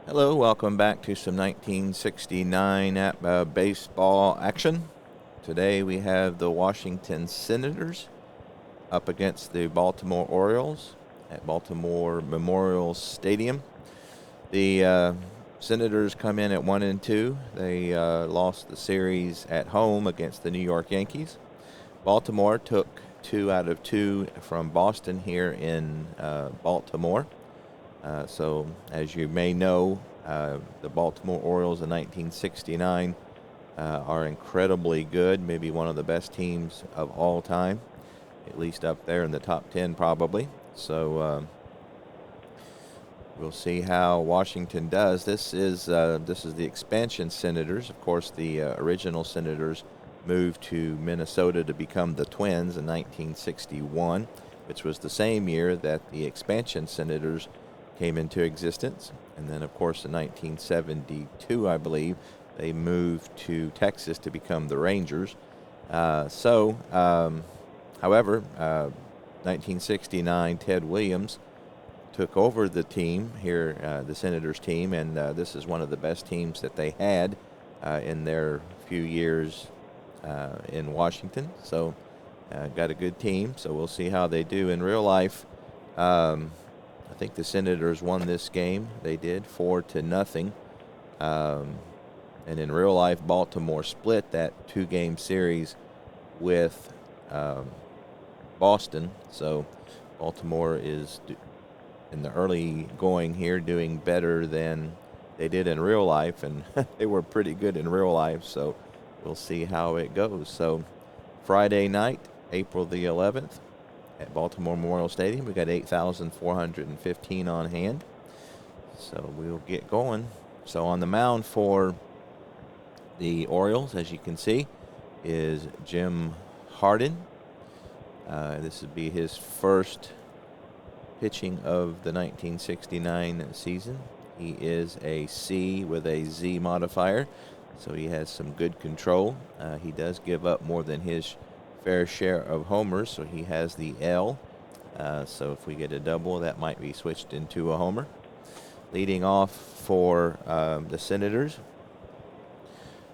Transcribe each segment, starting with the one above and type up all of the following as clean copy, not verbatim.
Hello, welcome back to some 1969 APBA baseball action. Today we have the Washington Senators up against the Baltimore Orioles at Baltimore Memorial Stadium. The Senators come in at 1-2. They lost the series at home against the New York Yankees. Baltimore took 2 out of 2 from Boston here in Baltimore. So, as you may know, the Baltimore Orioles in 1969 are incredibly good, maybe one of the best teams of all time, at least up there in the top 10 probably. So we'll see how Washington does. This is the expansion Senators. Of course, the original Senators moved to Minnesota to become the Twins in 1961, which was the same year that the expansion Senators came into existence. And then, of course, in 1972, I believe, they moved to Texas to become the Rangers. However, 1969, Ted Williams took over the team here, the Senators team, and this is one of the best teams that they had in their few years in Washington. So, got a good team, so we'll see how they do in real life. I think the Senators won this game. They did 4-0. And in real life, Baltimore split that 2-game series with Boston. So Baltimore is in the early going here doing better than they did in real life. And they were pretty good in real life. So we'll see how it goes. So Friday night, April the 11th. At Baltimore Memorial Stadium, we got 8,415 on hand. So we'll get going. So on the mound for the Orioles, as you can see, is Jim Harden. This would be his first pitching of the 1969 season. He is a C with a Z modifier, so he has some good control. He does give up more than his fair share of homers, so he has the L. So if we get a double, that might be switched into a homer. Leading off for the Senators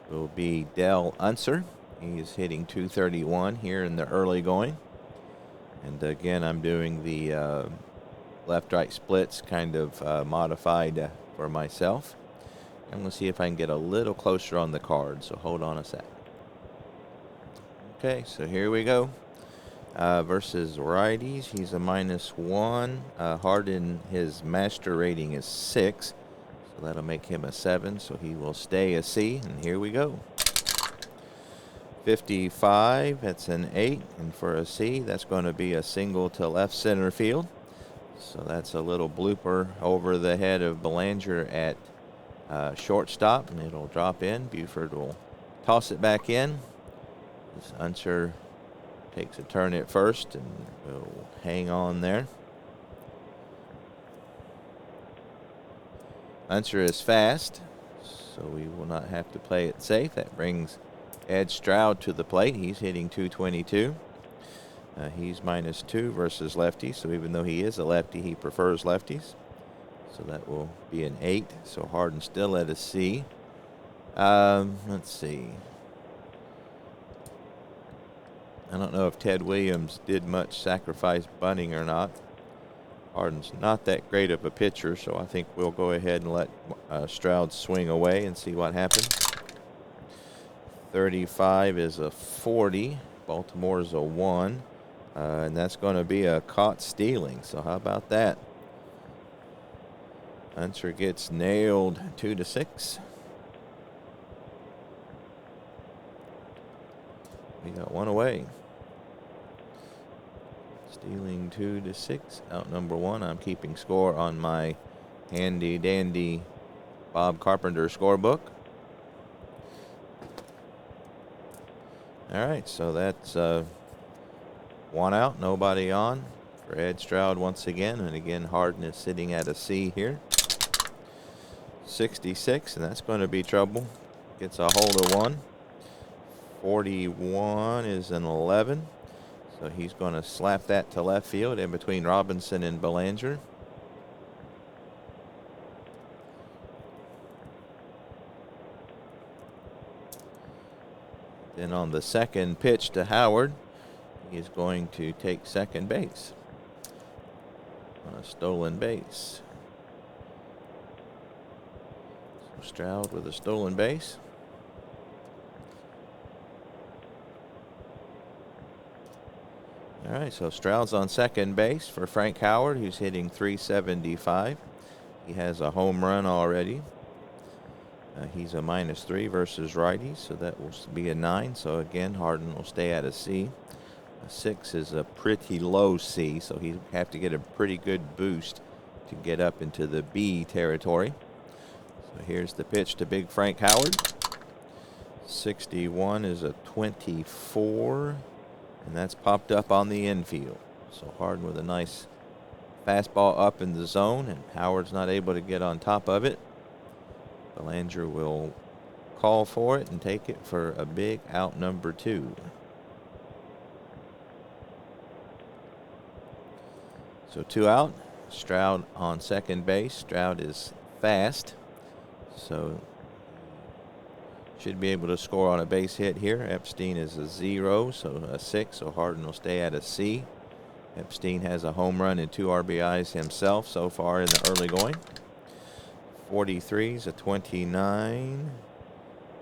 will be Dell Unser. He is hitting .231 here in the early going. And again, I'm doing the left-right splits kind of modified for myself. I'm going to see if I can get a little closer on the card, so hold on a sec. Okay, so here we go. Versus righties, he's a -1. Harden, his master rating is 6, so that'll make him a 7, so he will stay a C, and here we go. 55, that's an 8, and for a C, that's going to be a single to left center field. So that's a little blooper over the head of Belanger at shortstop, and it'll drop in. Buford will toss it back in. This Unser takes a turn at first and will hang on there. Unser is fast, so we will not have to play it safe. That brings Ed Stroud to the plate. He's hitting .222. He's -2 versus lefties, so even though he is a lefty, he prefers lefties. So that will be an 8. So Harden still at a C. Let's see. I don't know if Ted Williams did much sacrifice bunting or not. Harden's not that great of a pitcher, so I think we'll go ahead and let Stroud swing away and see what happens. 35 is a 40. Baltimore is a 1. And that's going to be a caught stealing, so how about that? Unser gets nailed 2-6. We got one away. Stealing 2-6, out number 1. I'm keeping score on my handy dandy Bob Carpenter scorebook. All right, so that's one out, nobody on for Ed Stroud once again. And again, Harden is sitting at a C here. 66, and that's going to be trouble. Gets a hold of 1. 41 is an 11. So he's going to slap that to left field in between Robinson and Belanger. Then on the second pitch to Howard, he is going to take second base on a stolen base. So Stroud with a stolen base. All right, so Stroud's on second base for Frank Howard, who's hitting .375. He has a home run already. He's a -3 versus righties, so that will be a 9. So again, Harden will stay at a C. A 6 is a pretty low C, so he'd have to get a pretty good boost to get up into the B territory. So here's the pitch to Big Frank Howard. 61 is a 24, and that's popped up on the infield. So Harden with a nice fastball up in the zone, and Howard's not able to get on top of it. Belanger will call for it and take it for a big out number 2. So 2 out. Stroud on second base. Stroud is fast, so should be able to score on a base hit here. Epstein is a 0, so a 6, so Harden will stay at a C. Epstein has a home run and 2 RBIs himself so far in the early going. 43 is a 29,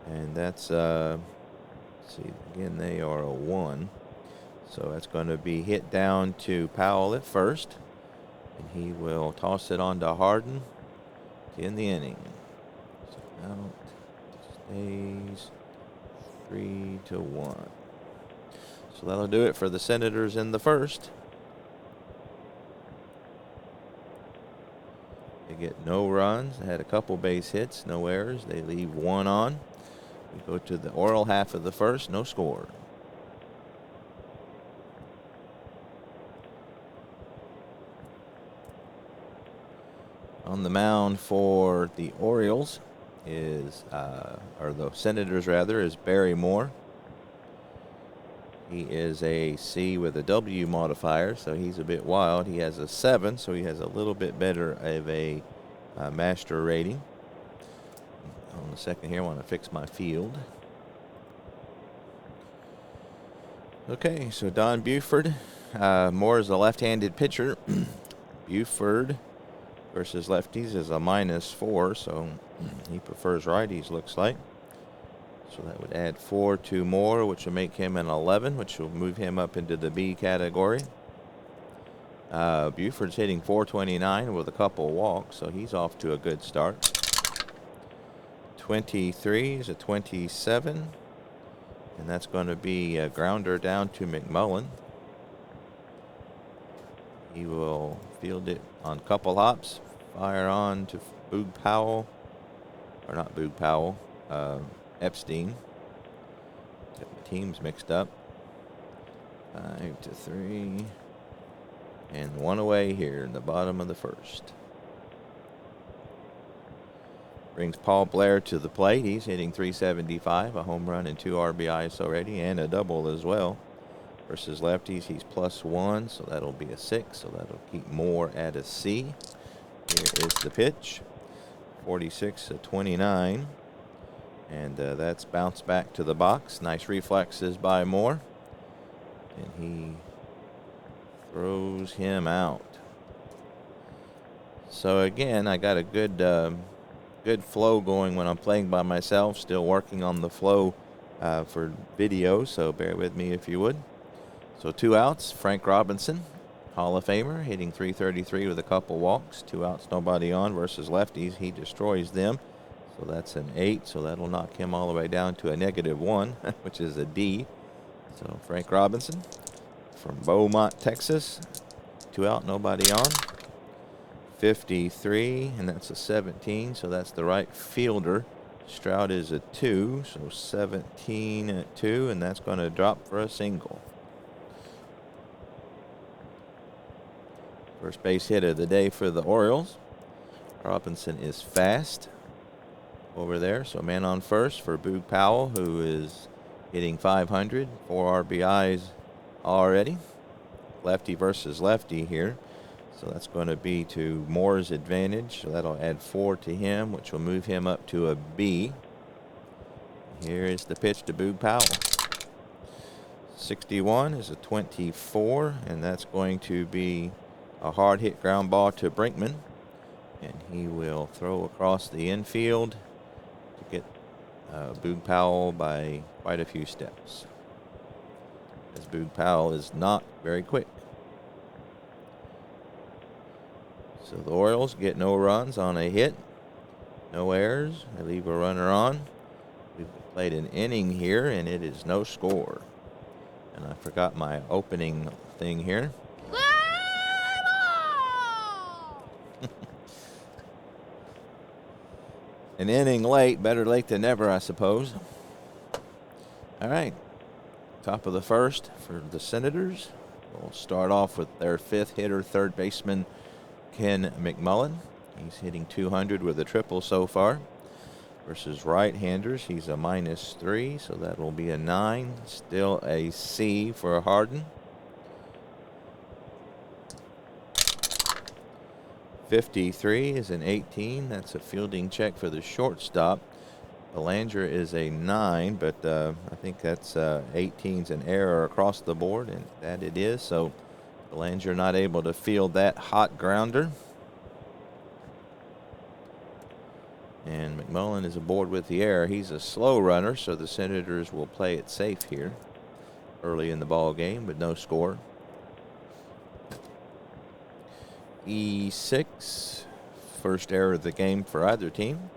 and that's let's see, again, they are a 1, so that's going to be hit down to Powell at first, and he will toss it on to Harden to end the inning. So out, stays 3-1. So that'll do it for the Senators in the first. They get no runs. They had a couple base hits, no errors. They leave 1 on. We go to the Oriole half of the first, no score. On the mound for the Orioles is, or the Senators rather, is Barry Moore. He is a C with a W modifier, so he's a bit wild. He has a 7, so he has a little bit better of a master rating. On the second here, I want to fix my field. Okay, so Don Buford. Moore is a left-handed pitcher. Buford versus lefties is a -4, so he prefers righties, looks like. So that would add 4 to Moore, which will make him an 11, which will move him up into the B category. Buford's hitting .429 with a couple walks, so he's off to a good start. 23 is a 27, and that's going to be a grounder down to McMullen. He will field it on couple hops, fire on to Boog Powell, or not Boog Powell, Epstein. Got the teams mixed up. 5-3. And 1 away here in the bottom of the first. Brings Paul Blair to the plate. He's hitting .375, a home run and 2 RBIs already, and a double as well. Versus lefties, he's +1, so that'll be a 6, so that'll keep Moore at a C. Here is the pitch. 46 to 29. And that's bounced back to the box. Nice reflexes by Moore. And he throws him out. So again, I got a good flow going when I'm playing by myself. Still working on the flow for video, so bear with me if you would. So 2 outs. Frank Robinson, Hall of Famer, hitting .333 with a couple walks. 2 outs, nobody on versus lefties. He destroys them. So that's an 8, so that'll knock him all the way down to a -1, which is a D. So Frank Robinson from Beaumont, Texas. 2 out, nobody on. 53, and that's a 17, so that's the right fielder. Stroud is a 2, so 17 at 2, and that's going to drop for a single. First base hit of the day for the Orioles. Robinson is fast over there, so man on first for Boog Powell, who is hitting .500, 4 RBIs already. Lefty versus lefty here, so that's going to be to Moore's advantage, so that'll add 4 to him, which will move him up to a B. Here is the pitch to Boog Powell. 61 is a 24, and that's going to be a hard hit ground ball to Brinkman. And he will throw across the infield to get Boog Powell by quite a few steps, as Boog Powell is not very quick. So the Orioles get no runs on a hit, no errors. They leave a runner on. We've played an inning here, and it is no score. And I forgot my opening thing here. An inning late, better late than never, I suppose. All right, top of the first for the Senators. We'll start off with their fifth hitter, third baseman Ken McMullen. He's hitting 200 with a triple so far. Versus right-handers, he's a -3, so that will be a 9. Still a C for Harden. 53 is an 18. That's a fielding check for the shortstop. Belanger is a 9, but I think that's 18's an error across the board, and that it is. So Belanger not able to field that hot grounder. And McMullen is aboard with the error. He's a slow runner, so the Senators will play it safe here early in the ball game with no score. E6, first error of the game for either team.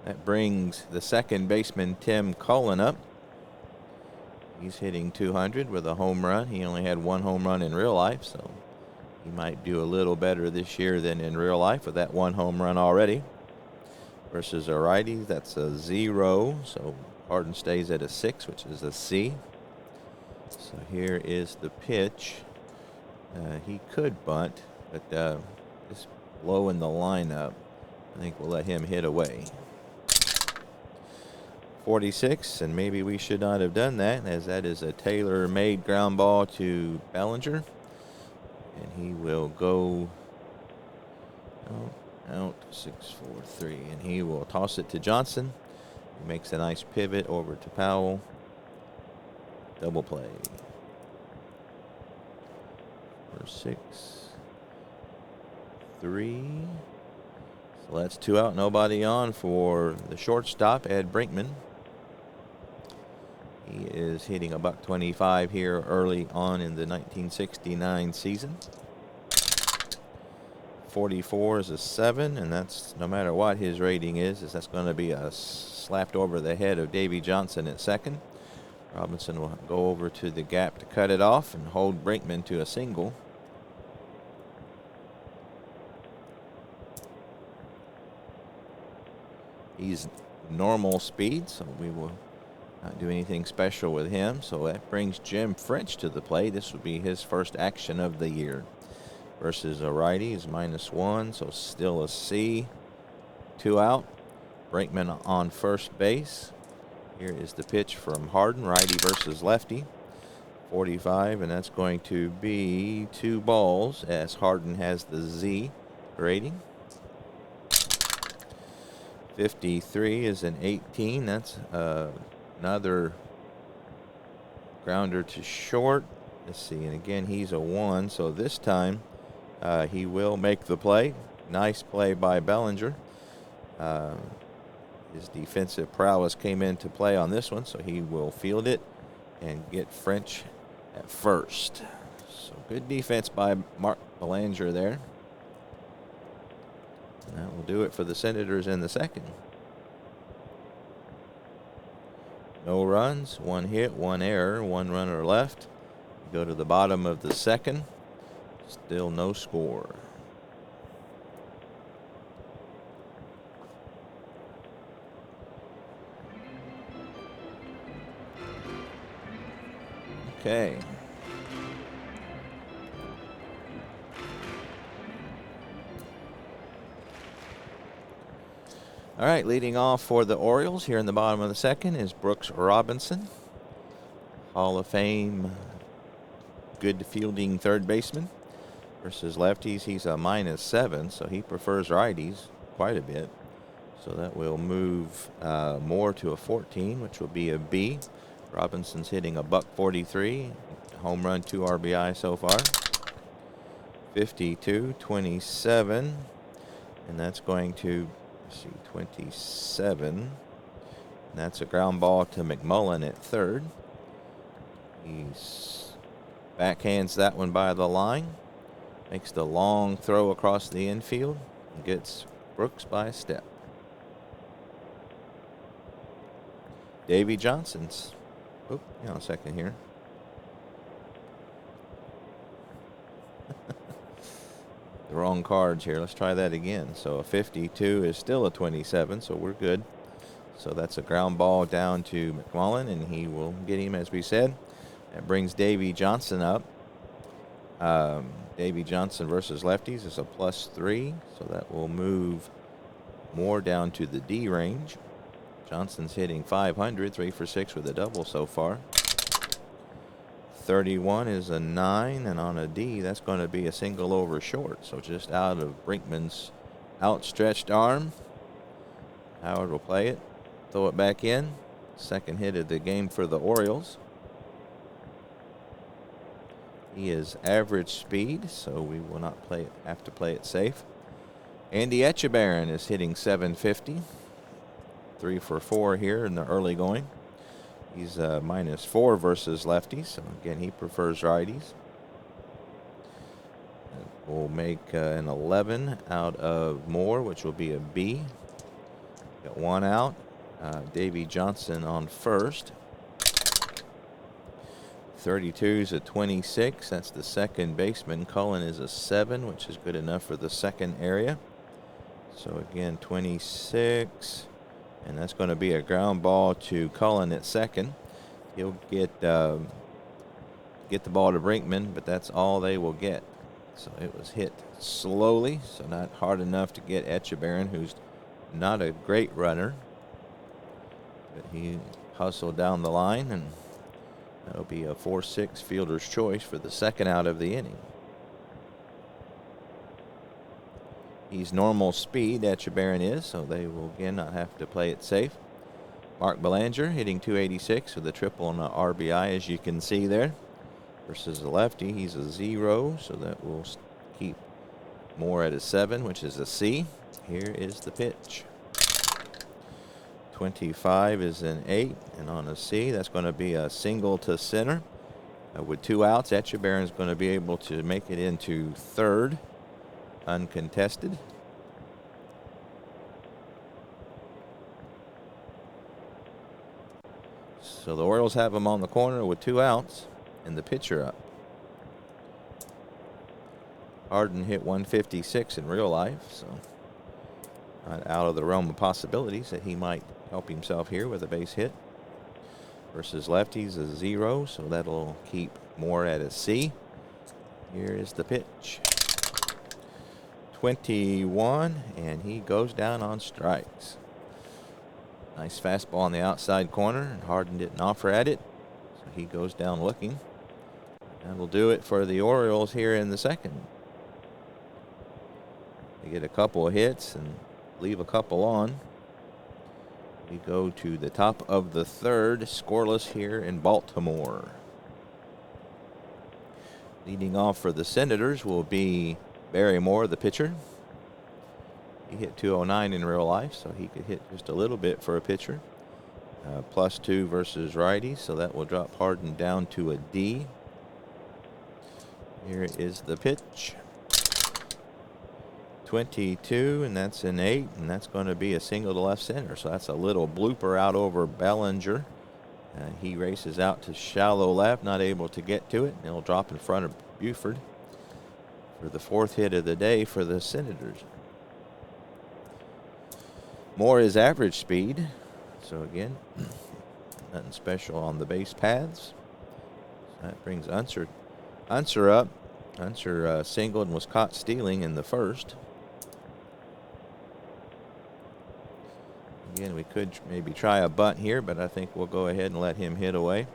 That brings the second baseman Tim Cullen up. He's hitting 200 with a home run. He only had one home run in real life, so he might do a little better this year than in real life with that one home run already. Versus a righty, that's a 0, so Harden stays at a 6, which is a C. So here is the pitch. He could bunt, but just low in the lineup. I think we'll let him hit away. 46, and maybe we should not have done that, as that is a tailor-made ground ball to Bellinger. And he will go out 6-4-3, and he will toss it to Johnson. He makes a nice pivot over to Powell. Double play. For 6-3. So that's 2 out, nobody on for the shortstop, Ed Brinkman. He is hitting a $125 here early on in the 1969 season. 44 is a 7, and that's no matter what his rating is that's going to be a slapped over the head of Davy Johnson at second. Robinson will go over to the gap to cut it off and hold Brinkman to a single. He's normal speed, so we will not do anything special with him. So that brings Jim French to the plate. This would be his first action of the year. Versus a righty is -1, so still a C. 2 out. Brinkman on first base. Here is the pitch from Harden, righty versus lefty. 45, and that's going to be 2 balls as Harden has the Z rating. 53 is an 18. That's another grounder to short. Let's see, and again, he's a 1, so this time he will make the play. Nice play by Bellinger. His defensive prowess came into play on this one, so he will field it and get French at first. So good defense by Mark Belanger there. And that will do it for the Senators in the second. No runs, 1 hit, 1 error, 1 runner left. Go to the bottom of the second. Still no score. Okay. All right, leading off for the Orioles here in the bottom of the second is Brooks Robinson, Hall of Fame, good fielding third baseman. Versus lefties, he's a -7, so he prefers righties quite a bit. So that will move more to a 14, which will be a B. Robinson's hitting a .143, home run, 2 RBI so far. 52-27, and that's going to, let's see, 27. And that's a ground ball to McMullen at third. He backhands that one by the line, makes the long throw across the infield, and gets Brooks by a step. Davy Johnson's. Oh, hang on a second here. The wrong cards here. Let's try that again. So a 52 is still a 27, so we're good. So that's a ground ball down to McMullen, and he will get him, as we said. That brings Davy Johnson up. Davy Johnson versus lefties is a +3, so that will move Moore down to the D range. Johnson's hitting .500, 3 for 6 with a double so far. 31 is a 9, and on a D, that's going to be a single over short. So just out of Brinkman's outstretched arm. Howard will play it, throw it back in. Second hit of the game for the Orioles. He is average speed, so we will not have to play it safe. Andy Etchebarren is hitting .750. 3 for 4 here in the early going. He's -4 versus lefties, so again, he prefers righties. We'll make an 11 out of Moore, which will be a B. Got 1 out. Davy Johnson on first. 32 is a 26. That's the second baseman. Cullen is a 7, which is good enough for the second area. So again, 26. And that's going to be a ground ball to Cullen at second. He'll get the ball to Brinkman, but that's all they will get. So it was hit slowly, so not hard enough to get Etchebarren, who's not a great runner. But he hustled down the line, and that'll be a 4-6 fielder's choice for the second out of the inning. He's normal speed, Etchebarren is, so they will again not have to play it safe. Mark Belanger hitting .286 with a triple and an RBI, as you can see there. Versus the lefty, he's a 0, so that will keep Moore at a 7, which is a C. Here is the pitch. 25 is an 8, and on a C, that's going to be a single to center. With 2 outs, Etchebarren is going to be able to make it into third, uncontested. So the Orioles have him on the corner with 2 outs and the pitcher up. Harden hit .156 in real life, so not out of the realm of possibilities that he might help himself here with a base hit. Versus lefties a 0, so that'll keep Moore at a C. Here is the pitch. 21, and he goes down on strikes. Nice fastball on the outside corner, and Harden didn't offer at it, so he goes down looking. That'll do it for the Orioles here in the second. They get a couple of hits and leave a couple on. We go to the top of the third, scoreless here in Baltimore. Leading off for the Senators will be Barry Moore, the pitcher. He hit .209 in real life, so he could hit just a little bit for a pitcher. +2 versus righties, so that will drop Harden down to a D. Here is the pitch. 22, and that's an 8, and that's going to be a single to left center. So that's a little blooper out over Bellinger. He races out to shallow left, not able to get to it, and it'll drop in front of Buford for the 4th hit of the day for the Senators. Moore is average speed, so again, nothing special on the base paths. So that brings Unser up. Unser singled and was caught stealing in the first. Again, we could maybe try a bunt here, but I think we'll go ahead and let him hit away.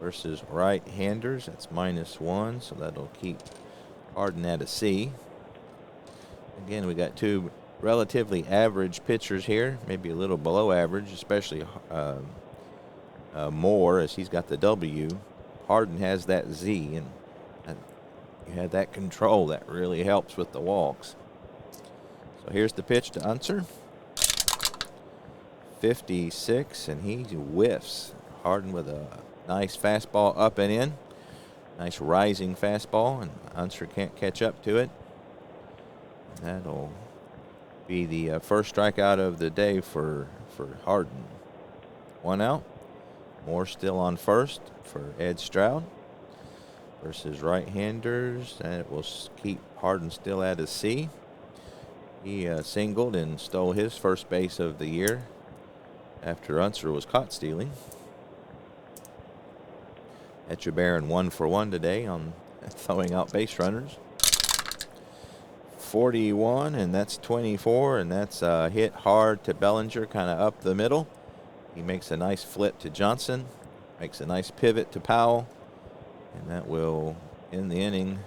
Versus right-handers, that's -1, so that'll keep Harden at a C. Again, we got 2 relatively average pitchers here, maybe a little below average, especially Moore, as he's got the W. Harden has that Z, and you had that control that really helps with the walks. So here's the pitch to Unser. 56, and he whiffs. Harden with a nice fastball up and in. Nice rising fastball, and Unser can't catch up to it. That'll be the first strikeout of the day for Harden. 1 out. Moore still on first for Ed Stroud versus right-handers. That will keep Harden still at a C. He singled and stole his first base of the year after Unser was caught stealing. Etchebarren 1 for 1 today on throwing out base runners. 41, and that's 24, and that's hit hard to Bellinger, kind of up the middle. He makes a nice flip to Johnson, makes a nice pivot to Powell, and that will end the inning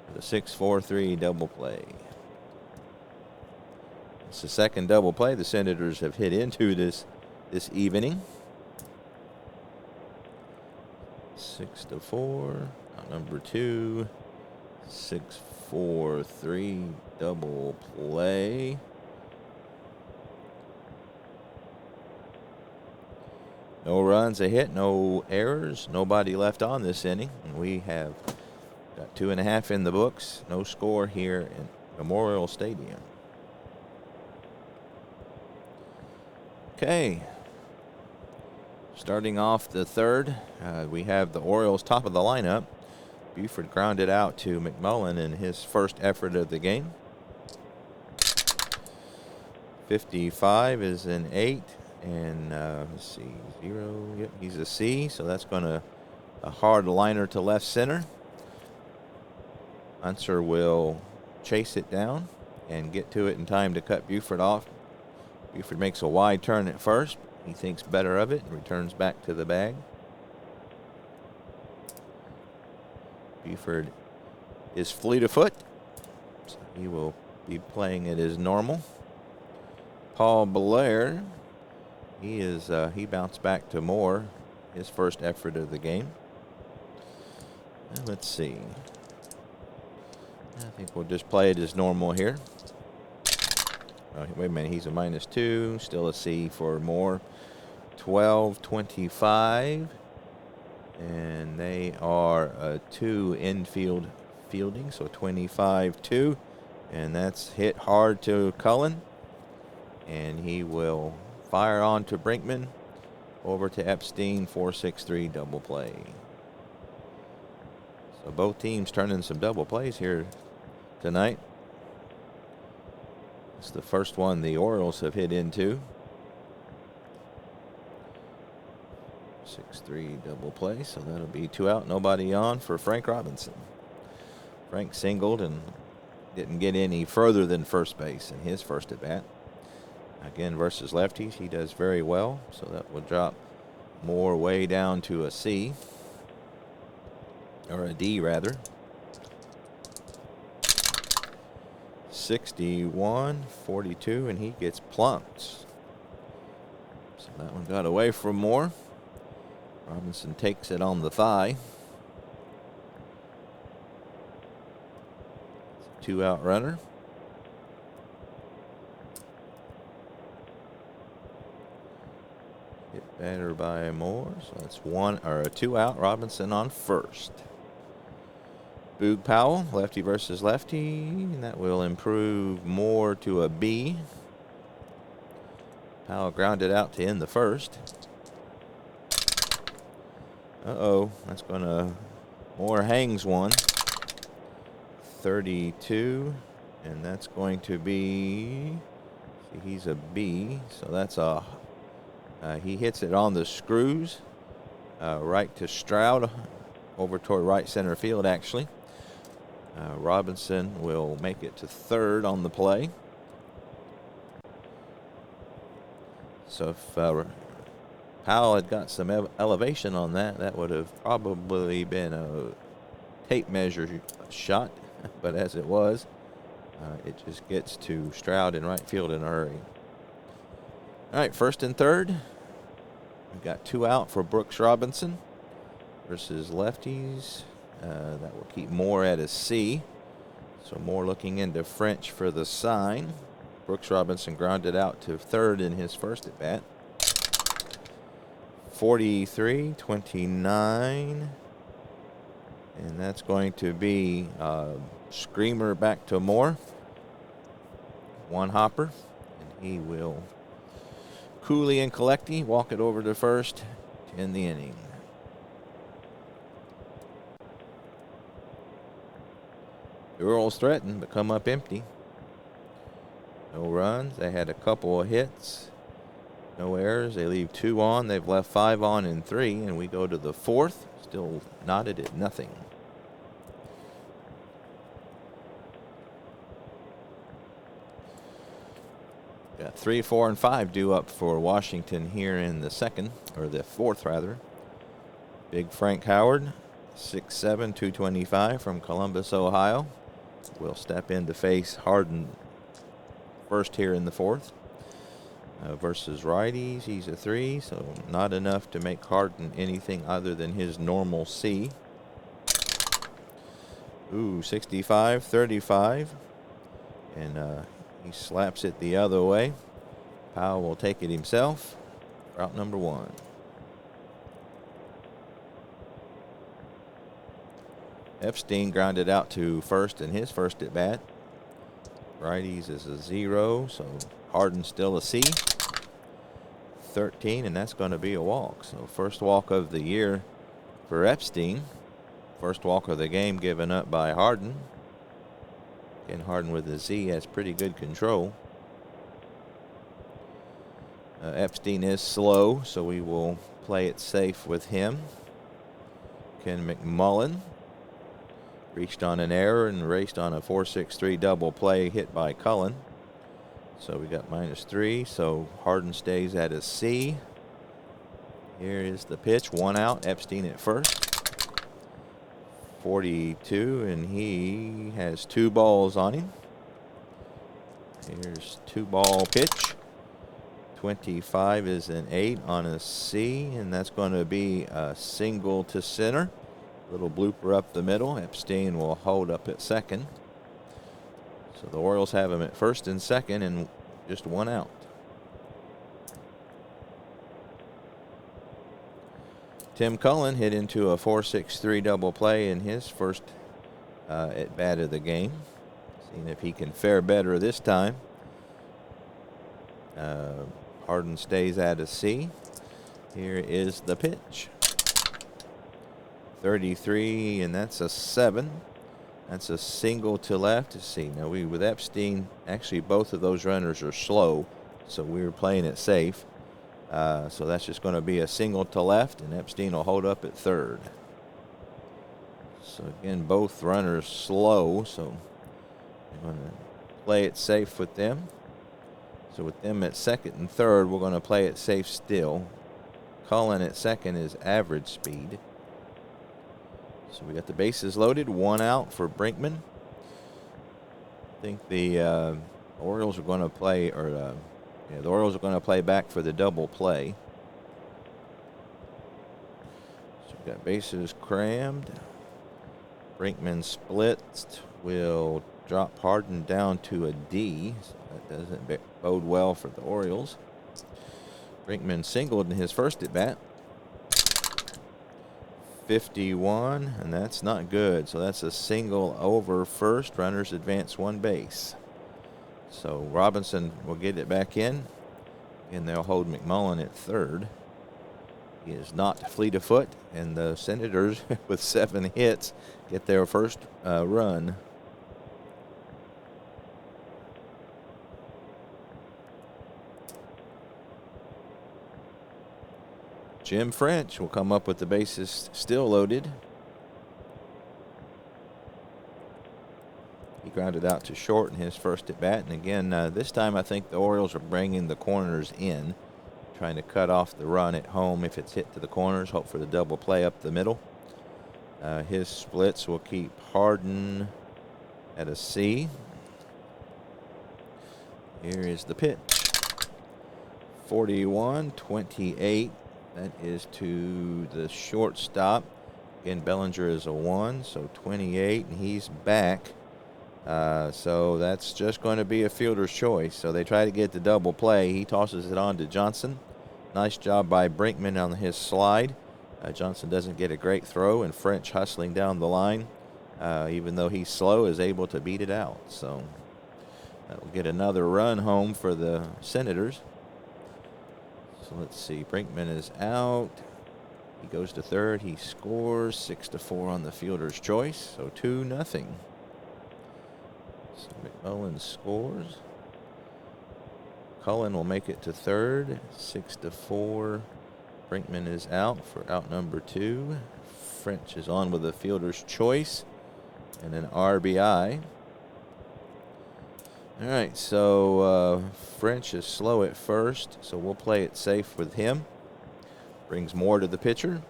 with a 6-4-3 double play. It's the second double play the Senators have hit into this evening. 6-4, number 2, 6-4-3 double play. No runs, a hit, no errors, nobody left on this inning, and we have got 2.5 in the books. No score here in Memorial Stadium. Okay. Starting off the third, we have the Orioles top of the lineup. Buford grounded out to McMullen in his first effort of the game. 55 is an 8, and let's see, 0. Yep, he's a C, so that's going to a hard liner to left center. Unser will chase it down and get to it in time to cut Buford off. Buford makes a wide turn at first. He thinks better of it and returns back to the bag. Buford is fleet of foot, so he will be playing it as normal. Paul Blair, he bounced back to Moore, his first effort of the game. And let's see. I think we'll just play it as normal here. Oh, wait a minute, he's a -2, still a C for Moore. 12-25, and they are a 2 infield fielding, so 25-2, and that's hit hard to Cullen, and he will fire on to Brinkman, over to Epstein, 4-6-3 double play. So both teams turning some double plays here tonight. It's the first one the Orioles have hit into. 6-3 double play, so that'll be 2 out, nobody on for Frank Robinson. Frank singled and didn't get any further than first base in his first at bat. Again, versus lefties, he does very well, so that will drop Moore way down to a C, or a D rather. 61-42, and he gets plumped. So that one got away from Moore. Robinson takes it on the thigh. It's a 2-out runner. Hit better by Moore, so that's a 2-out. Robinson on first. Boog Powell, lefty versus lefty, and that will improve Moore to a B. Powell grounded out to end the first. That's going to, Moore hangs one. 32, and that's going to be, see, he's a B, so that's he hits it on the screws, right to Stroud, over toward right center field actually. Robinson will make it to third on the play. So if Powell had got some elevation on that, that would have probably been a tape measure shot. But as it was, it just gets to Stroud in right field in a hurry. All right, first and third. We've got 2 out for Brooks Robinson versus lefties. That will keep Moore at a C. So Moore looking into French for the sign. Brooks Robinson grounded out to third in his first at bat. 43-29. And that's going to be screamer back to Moore. 1 hopper. And he will coolly and collecty walk it over to first to end the inning. The Orioles threaten but come up empty. No runs. They had a couple of hits. No errors. They leave 2 on. They've left 5 on in 3. And we go to the 4th. Still knotted at nothing. Got 3, 4, and 5 due up for Washington here in the 2nd, or the 4th rather. Big Frank Howard, 6'7", 225 from Columbus, Ohio. Will step in to face Harden first here in the 4th. Versus righties, he's a 3, so not enough to make Harden anything other than his normal C. Ooh, 65-35. And he slaps it the other way. Powell will take it himself. Route number 1. Epstein grounded out to first in his first at bat. Righties is a 0, so Harden still a C. 13, and that's going to be a walk. So first walk of the year for Epstein. First walk of the game given up by Harden. Again, Harden with a Z has pretty good control. Epstein is slow, so we will play it safe with him. Ken McMullen reached on an error and raced on a 4-6-3 double play hit by Cullen. So we got -3, so Harden stays at a C. Here is the pitch, 1 out, Epstein at first. 42, and he has 2 balls on him. Here's 2-ball pitch. 25 is an 8 on a C, and that's going to be a single to center. Little blooper up the middle. Epstein will hold up at second. So the Orioles have him at first and second and just 1 out. Tim Cullen hit into a 4-6-3 double play in his first at bat of the game. Seeing if he can fare better this time. Harden stays at a C. Here is the pitch. 33, and that's a 7. That's a single to left to C. Now with Epstein, actually both of those runners are slow, so we were playing it safe. So that's just going to be a single to left, and Epstein will hold up at third. So again, both runners slow, so we're going to play it safe with them. So with them at second and third, we're going to play it safe still. Cullen at second is average speed. So we got the bases loaded, 1 out for Brinkman. I think the Orioles are going to play, the Orioles are going to play back for the double play. So we got bases crammed. Brinkman splits, will drop Harden down to a D. So that doesn't bode well for the Orioles. Brinkman singled in his first at bat. 51, and that's not good. So that's a single over first. Runners advance 1 base. So Robinson will get it back in, and they'll hold McMullen at third. He is not fleet of foot, and the Senators, with 7 hits, get their first run. Jim French will come up with the bases still loaded. He grounded out to short in his first at bat. And again, this time I think the Orioles are bringing the corners in, trying to cut off the run at home if it's hit to the corners, hope for the double play up the middle. His splits will keep Harden at a C. Here is the pitch. 41-28. That is to the shortstop. Again, Bellinger is a 1, so 28, and he's back. So that's just going to be a fielder's choice. So they try to get the double play. He tosses it on to Johnson. Nice job by Brinkman on his slide. Johnson doesn't get a great throw, and French hustling down the line, even though he's slow, is able to beat it out. So that will get another run home for the Senators. So let's see. Brinkman is out. He goes to third. He scores 6-4 on the fielder's choice. So 2-0. So McMullen scores. Cullen will make it to third. 6-4. Brinkman is out for out number 2. French is on with a fielder's choice and an RBI. All right, so French is slow at first, so we'll play it safe with him. Brings Moore to the pitcher.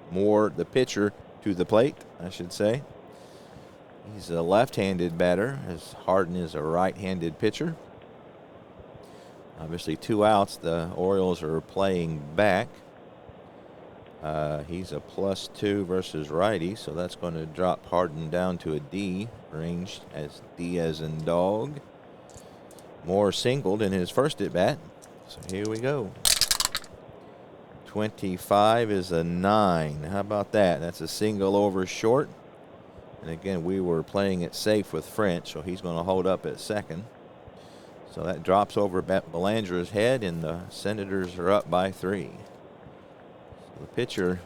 Moore, the pitcher, to the plate, I should say. He's a left-handed batter, as Harden is a right-handed pitcher. Obviously, 2 outs. The Orioles are playing back. He's a +2 versus righty, so that's going to drop Harden down to a D range, as D as in dog. Moore singled in his first at-bat, so here we go. 25 is a 9. How about that? That's a single over short. And again, we were playing it safe with French, so he's going to hold up at second. So that drops over Belanger's head, and the Senators are up by 3. So the pitcher,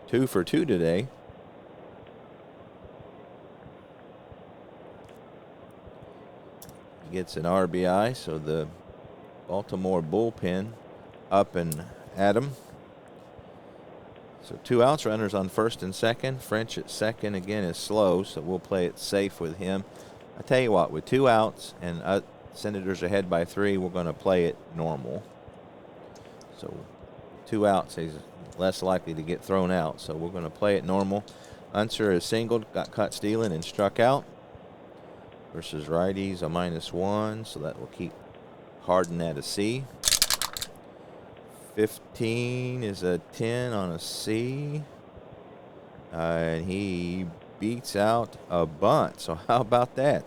2 for 2 today. He gets an RBI, so the Baltimore bullpen up and at him. So 2 outs, runners on first and second. French at second again is slow, so we'll play it safe with him. I tell you what, with 2 outs and Senators ahead by 3, we're going to play it normal. So 2 outs, he's less likely to get thrown out, so we're going to play it normal. Unser is singled, got caught stealing, and struck out. Versus righties, a -1, so that will keep Harden at a C. 15 is a 10 on a C. And he beats out a bunt. So how about that?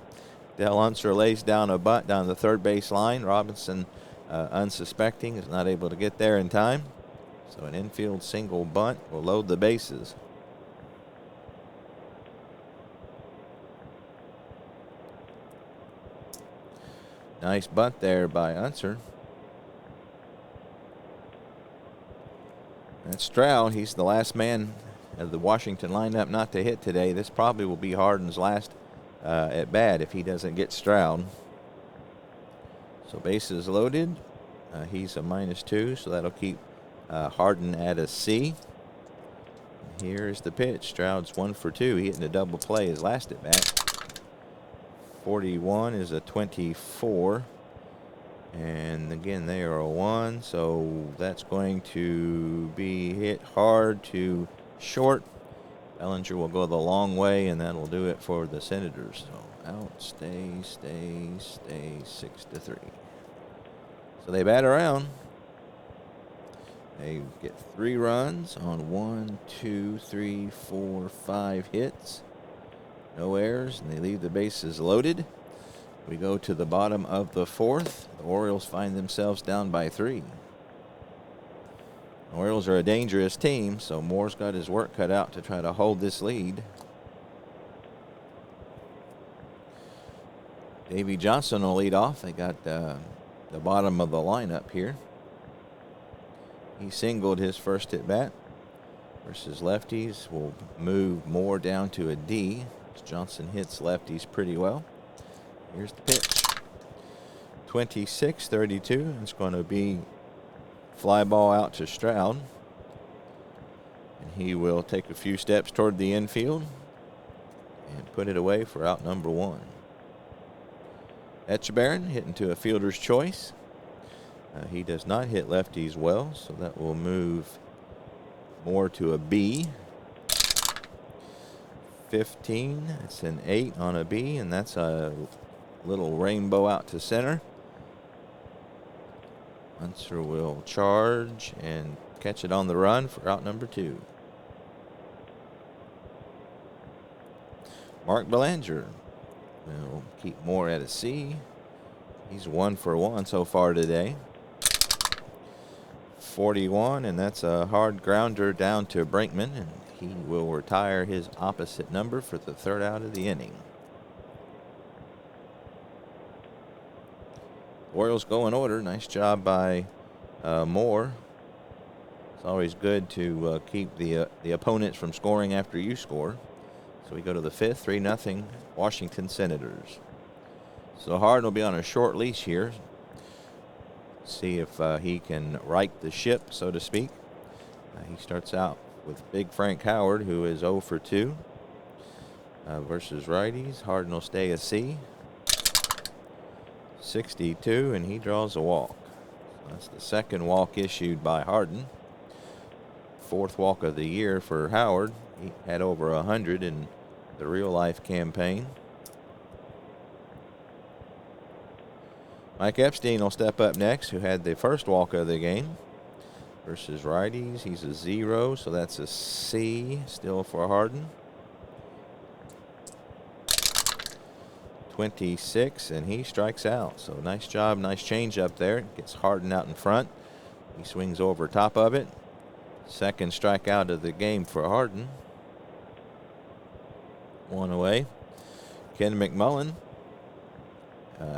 Dale Unser lays down a bunt down the third base line. Robinson, unsuspecting, is not able to get there in time. So an infield single bunt will load the bases. Nice bunt there by Unser. That's Stroud. He's the last man of the Washington lineup not to hit today. This probably will be Harden's last at bat if he doesn't get Stroud. So bases loaded. He's a -2, so that'll keep Harden at a C. Here's the pitch. Stroud's 1 for 2. He hitting a double play his last at bat. 41 is a 24. And again, they are a 1, so that's going to be hit hard to short. Bellinger will go the long way, and that'll do it for the Senators. So out, stay, 6-3. So they bat around. They get 3 runs on 1, 2, 3, 4, 5 hits. No errors, and they leave the bases loaded. We go to the bottom of the 4th. The Orioles find themselves down by 3. The Orioles are a dangerous team, so Moore's got his work cut out to try to hold this lead. Davey Johnson will lead off. They got the bottom of the lineup here. He singled his first at bat. Versus lefties, will move Moore down to a D. Johnson hits lefties pretty well. Here's the pitch. 26-32. It's going to be fly ball out to Stroud. And he will take a few steps toward the infield and put it away for out number 1. Etchebarren hitting to a fielder's choice. He does not hit lefties well, so that will move Moore to a B. 15. It's an 8 on a B, and that's a little rainbow out to center. Unser will charge and catch it on the run for out number 2. Mark Belanger will keep Moore at a C. He's 1 for 1 so far today. 41, and that's a hard grounder down to Brinkman, and he will retire his opposite number for the 3rd out of the inning. Orioles go in order. Nice job by Moore. It's always good to keep the opponents from scoring after you score. So we go to the 5th, 3-0 Washington Senators. So Harden will be on a short leash here. See if he can right the ship, so to speak. He starts out with Big Frank Howard, who is 0 for 2 versus righties. Harden will stay a C. 62, and he draws a walk. That's the 2nd walk issued by Harden. 4th walk of the year for Howard. He had over 100 in the real-life campaign. Mike Epstein will step up next, who had the 1st walk of the game. Versus righties, he's a 0, so that's a C still for Harden. 26, and he strikes out. So nice job, nice change up there. Gets Harden out in front. He swings over top of it. 2nd strikeout of the game for Harden. 1 away. Ken McMullen.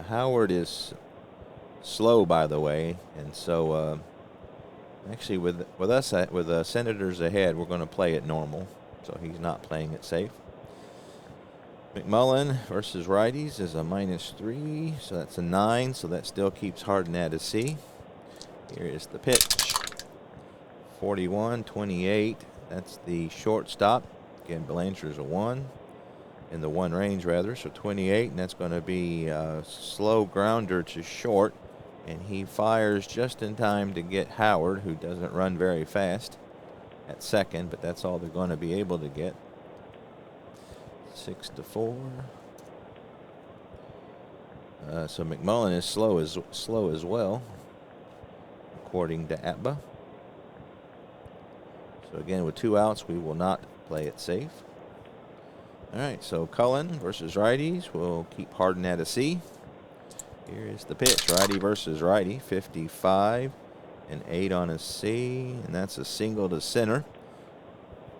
Howard is slow, by the way, and so actually with us with Senators ahead, we're going to play it normal, so he's not playing it safe. McMullen versus righties is a -3, so that's a 9, so that still keeps Harden at a C. Here is the pitch. 41, 28, that's the shortstop. Again, Belanger's a 1, in the 1 range rather, so 28, and that's going to be a slow grounder to short, and he fires just in time to get Howard, who doesn't run very fast, at 2nd, but that's all they're going to be able to get. 6-4. So McMullen is slow as well, according to APBA. So again, with 2 outs, we will not play it safe. All right, so Cullen versus righties will keep Harden at a C. Here is the pitch, righty versus righty, 55 and 8 on a C, and that's a single to center.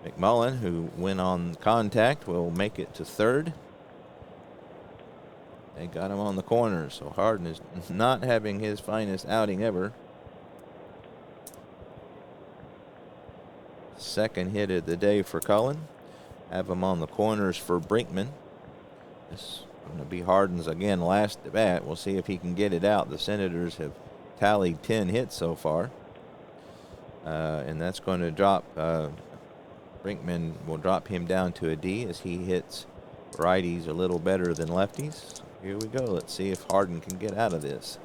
McMullen, who went on contact, will make it to 3rd. They got him on the corner, so Harden is not having his finest outing ever. 2nd hit of the day for Cullen. Have him on the corners for Brinkman. This is going to be Harden's, again, last at bat. We'll see if he can get it out. The Senators have tallied 10 hits so far. And that's going to drop, Brinkman will drop him down to a D as he hits righties a little better than lefties. Here we go. Let's see if Harden can get out of this.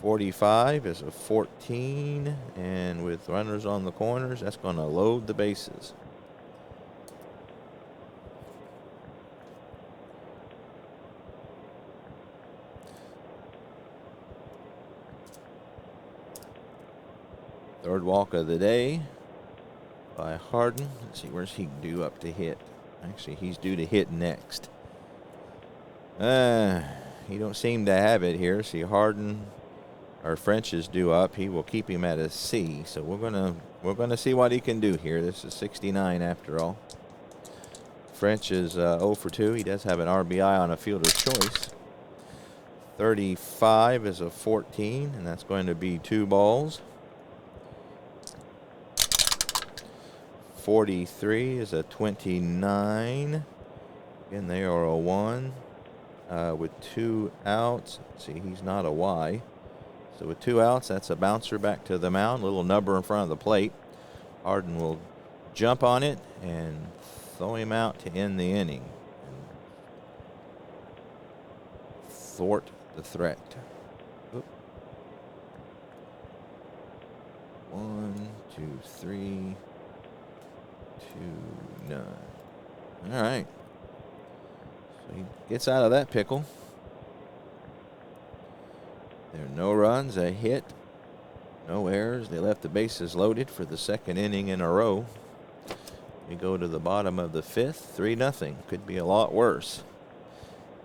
45 is a 14, and with runners on the corners, that's going to load the bases. Third walk of the day by Harden. Let's see, where's he due up to hit? Actually, he's due to hit next. He don't seem to have it here. See, Harden or French is due up. He will keep him at a C. So we're gonna see what he can do here. This is 69 after all. French is 0 for 2. He does have an RBI on a fielder's choice. 35 is a 14, and that's going to be 2 balls. 43 is a 29. Again, they are a 1 with 2 outs. See, he's not a Y. So with 2 outs, that's a bouncer back to the mound. Little number in front of the plate. Harden will jump on it and throw him out to end the inning. Thwart the threat. Oop. 1, 2, 3. 2, 9. All right. So he gets out of that pickle. There are no runs, a hit, No errors. They left the bases loaded for the second inning in a row. We go to the bottom of the fifth, 3-0. Could be a lot worse,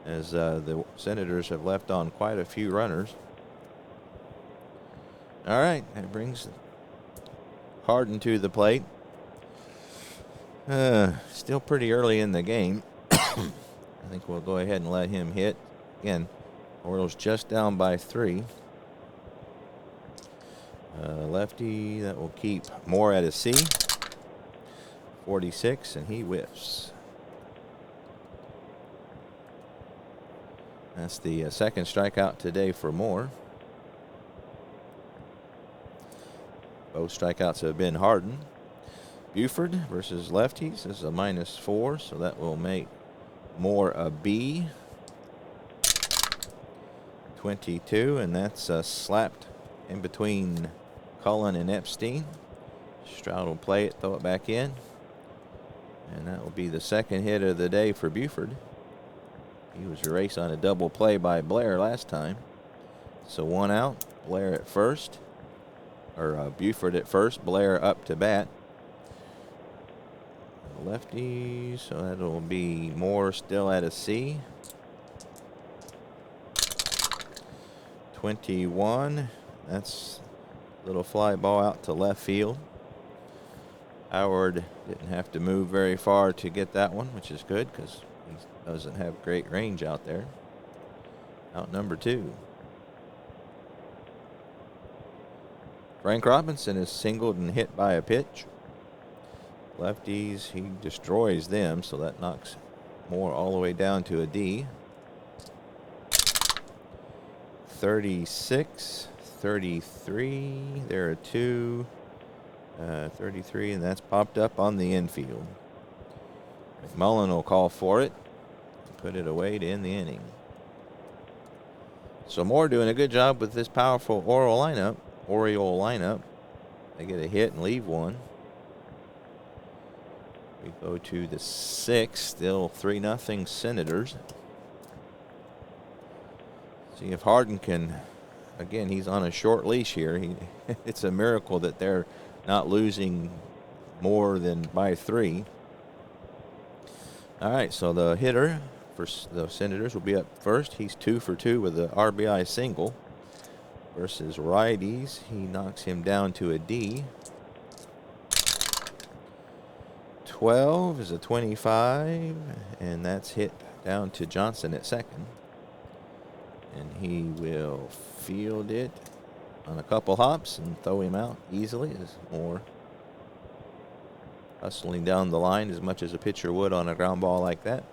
as the Senators have left on quite a few runners. All right, that brings Harden to the plate. Still pretty early in the game. I think we'll go ahead and let him hit. Again, Orioles just down by 3. Lefty, that will keep Moore at a C. 46, and he whiffs. That's the second strikeout today for Moore. Both strikeouts have been Harden. Buford versus lefties is a -4, so that will make Moore a B. 22, and that's slapped in between Cullen and Epstein. Stroud will play it, throw it back in. And that will be the second hit of the day for Buford. He was erased on a double play by Blair last time. So 1 out, Blair at first. Or Buford at first, Blair up to bat. Lefty, so that'll be Moore still at a C. 21, that's a little fly ball out to left field. Howard didn't have to move very far to get that one, which is good because he doesn't have great range out there. Out number 2. Frank Robinson is singled and hit by a pitch. Lefties, he destroys them, so that knocks Moore all the way down to a D. 36, 33, there are 2. 33, and that's popped up on the infield. McMullen will call for it and put it away to end the inning. So Moore doing a good job with this powerful Oriole lineup. They get a hit and leave one. We go to the 6th, still 3-0 Senators. See if Harden can, again, he's on a short leash here. It's a miracle that they're not losing more than by 3. All right, so the hitter for the Senators will be up first. He's 2 for 2 with the RBI single. Versus righties, he knocks him down to a D. 12 is a 25, and that's hit down to Johnson at second. And he will field it on a couple hops and throw him out easily, as Moore hustling down the line as much as a pitcher would on a ground ball like that.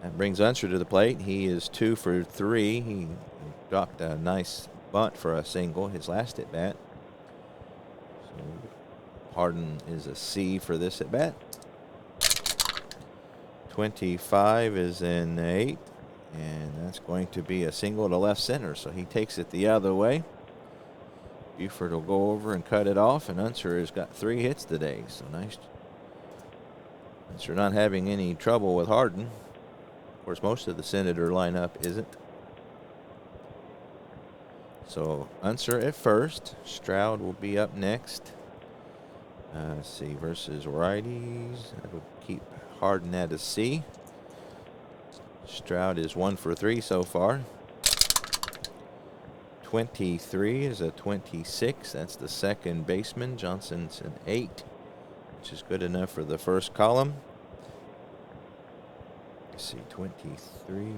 That brings Unser to the plate. He is 2 for 3. He dropped a nice bunt for a single, his last at bat. So Harden is a C for this at bat. 25 is an 8. And that's going to be a single to left center, so he takes it the other way. Buford will go over and cut it off, and Unser has got 3 hits today, so nice. Unser not having any trouble with Harden. Of course, most of the Senator lineup isn't. So Unser at first. Stroud will be up next. Let's see, versus righties. That would keep Harden at a C. Stroud is 1 for 3 so far. 23 is a 26. That's the second baseman. Johnson's an 8, which is good enough for the first column. Let's see, 23,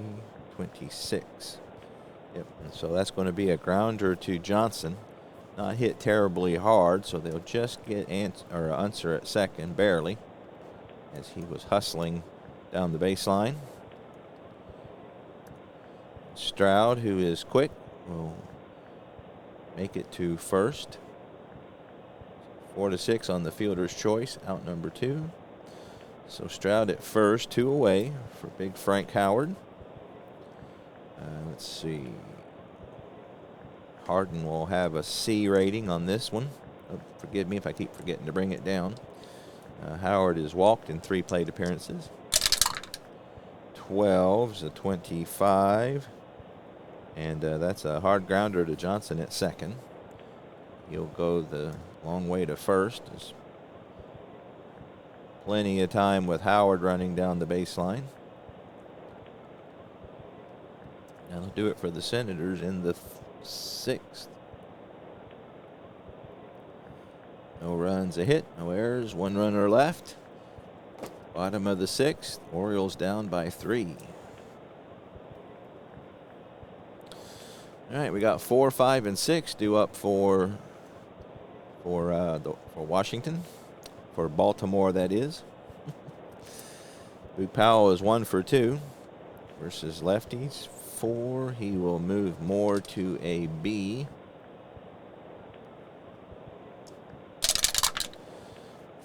26. Yep, and so that's going to be a grounder to Johnson. Not hit terribly hard, so they'll just get Unser at second, barely, as he was hustling down the baseline. Stroud, who is quick, will make it to first. 4-6 on the fielder's choice, out number 2. So Stroud at first, 2 away for big Frank Howard. Let's see. Harden will have a C rating on this one. Forgive me if I keep forgetting to bring it down. Howard has walked in 3 plate appearances. 12 is a 25. And that's a hard grounder to Johnson at second. He'll go the long way to first. There's plenty of time with Howard running down the baseline. That'll do it for the Senators in the 6th. No runs, a hit, no errors, 1 runner left. Bottom of the 6th, Orioles down by 3. All right, we got 4, 5, and 6 due up for Washington, for Baltimore, that is. Boog Powell is 1 for 2 versus lefties. 4, he will move more to a B.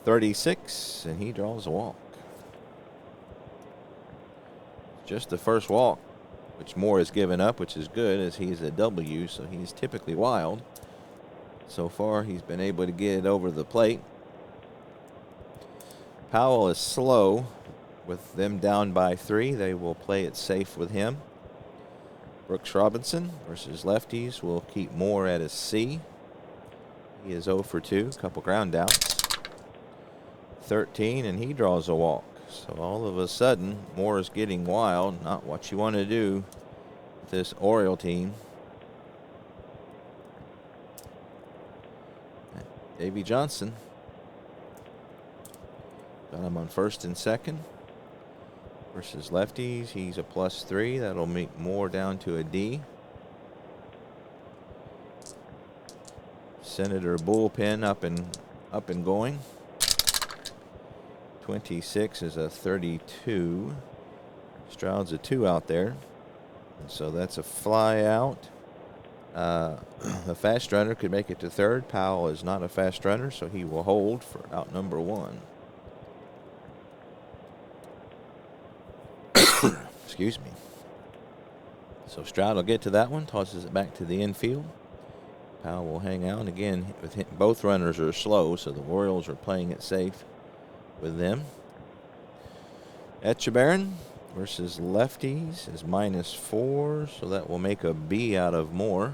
.36, and he draws a walk. Just the first walk, which Moore has given up, which is good, as he's a W, so he's typically wild. So far, he's been able to get it over the plate. Powell is slow. With them down by 3, they will play it safe with him. Brooks Robinson versus lefties will keep Moore at a C. He is 0 for 2, a couple ground outs. 13, and he draws a walk. So all of a sudden, Moore is getting wild. Not what you want to do with this Oriole team. Davey Johnson. Got him on first and second. Versus lefties, he's a +3. That'll make Moore down to a D. Senator bullpen up and going. 26 is a 32. Stroud's a 2 out there. And so that's a fly out. A fast runner could make it to third. Powell is not a fast runner, so he will hold for out number 1. Excuse me. So Stroud will get to that one, tosses it back to the infield. Powell will hang out. Again, with him, both runners are slow, so the Orioles are playing it safe with them. Etchebarren versus lefties is -4, so that will make a B out of Moore.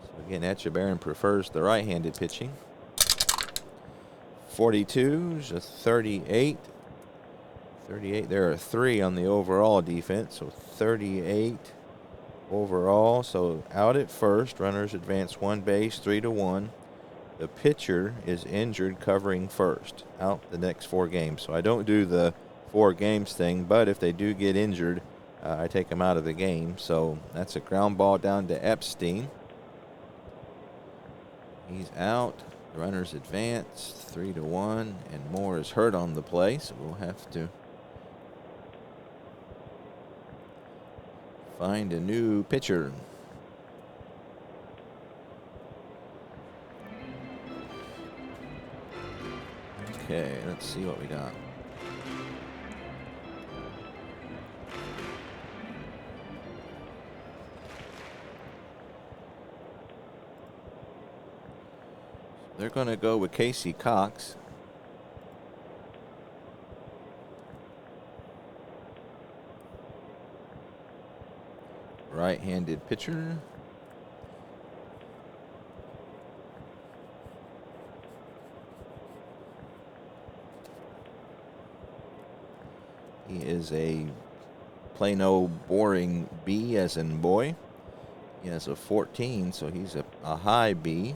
So again, Etchebarren prefers the right-handed pitching. 42 is a 38. 38, there are 3 on the overall defense, so 38 overall. So out at first, runners advance 1 base, 3-1. The pitcher is injured covering first, out the next 4 games. So I don't do the 4 games thing, but if they do get injured, I take them out of the game. So that's a ground ball down to Epstein. He's out. The runners advance 3-1, and Moore is hurt on the play, so we'll have to find a new pitcher. Okay, let's see what we got. They're going to go with Casey Cox. Right-handed pitcher. He is a plain old boring B as in boy. He has a 14, so he's a high B.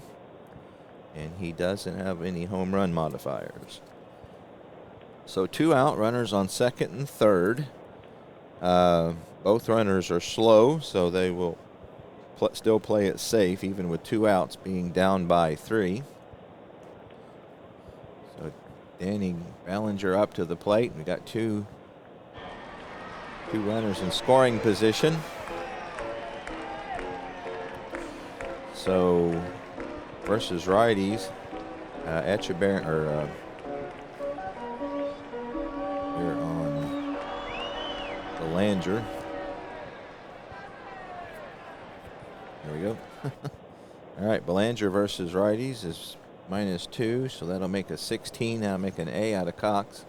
And he doesn't have any home run modifiers. So 2 out, runners on second and third. Both runners are slow, so they will still play it safe, even with 2 outs being down by 3. So Danny Ballinger up to the plate. We got two runners in scoring position. So versus righties, Etchebarren, here on Belanger. There we go. All right, Belanger versus righties is -2, so that'll make a 16. Now make an A out of Cox.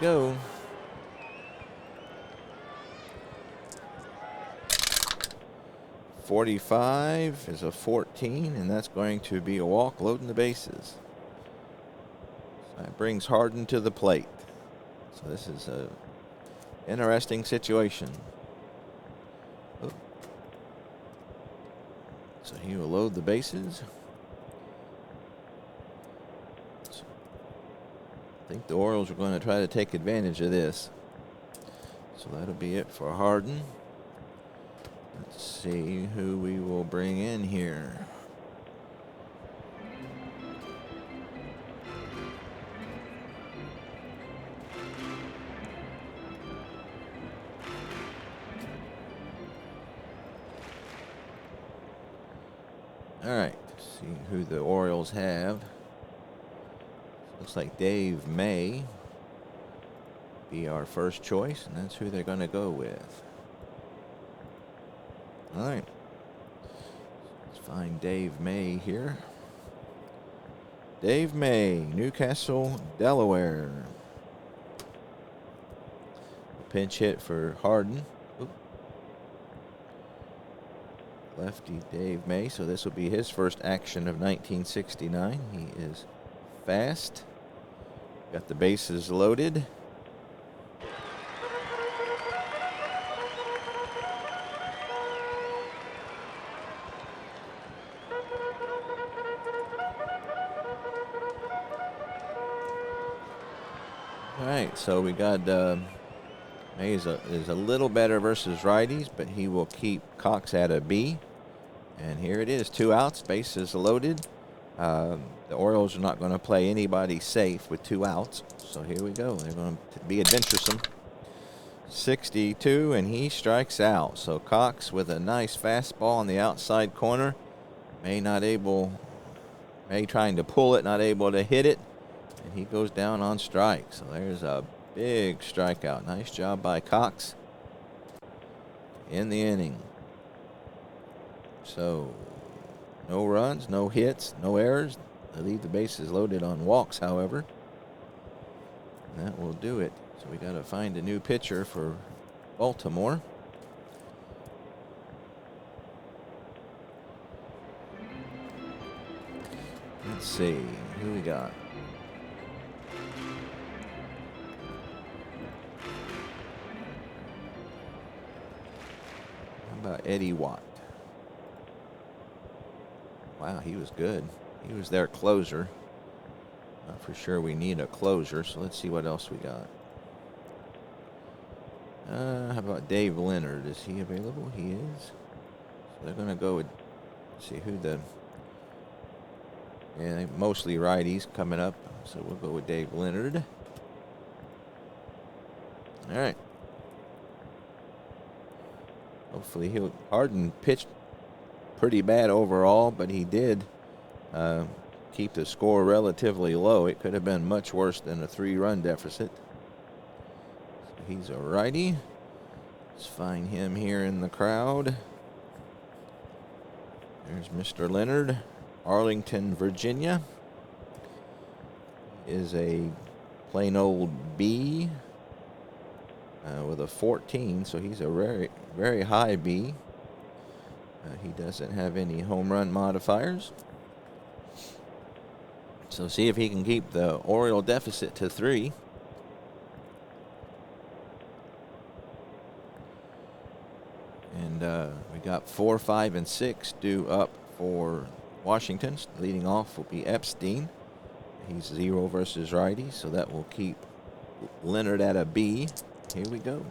go. .45 is a 14, and that's going to be a walk, loading the bases. So that brings Harden to the plate. So this is a interesting situation. Oh. So he will load the bases. So I think the Orioles are going to try to take advantage of this. So that'll be it for Harden. Let's see who we will bring in here. All right, see who the Orioles have. Looks like Dave May be our first choice, and that's who they're going to go with. All right, let's find Dave May here. Dave May, Newcastle, Delaware. A pinch hit for Harden. Oop. Lefty Dave May, so this will be his first action of 1969. He is fast. Got the bases loaded. All right, so we got May is a little better versus righties, but he will keep Cox at a B. And here it is, 2 outs, bases loaded. The Orioles are not going to play anybody safe with 2 outs. So here we go. They're going to be adventuresome. 62, and he strikes out. So Cox with a nice fastball on the outside corner. May trying to pull it, not able to hit it. And he goes down on strike. So there's a big strikeout. Nice job by Cox in the inning. So no runs, no hits, no errors. They leave the bases loaded on walks, however. And that will do it. So we got to find a new pitcher for Baltimore. Let's see who we got. How about Eddie Watt? Wow, he was good. He was their closer. For sure we need a closer, so let's see what else we got. How about Dave Leonard? Is he available? He is. So they're going to go with, see who the, yeah, mostly righties coming up. So we'll go with Dave Leonard. All right. Hopefully Harden pitched pretty bad overall, but he did keep the score relatively low. It could have been much worse than a 3-run deficit. So he's a righty. Let's find him here in the crowd. There's Mr. Leonard, Arlington, Virginia. He is a plain old B with a 14, so he's a very, very high B. He doesn't have any home run modifiers. So see if he can keep the Oriole deficit to 3. And we got 4, 5, and 6 due up for Washington. Leading off will be Epstein. He's 0 versus righty, so that will keep Leonard at a B. Here we go.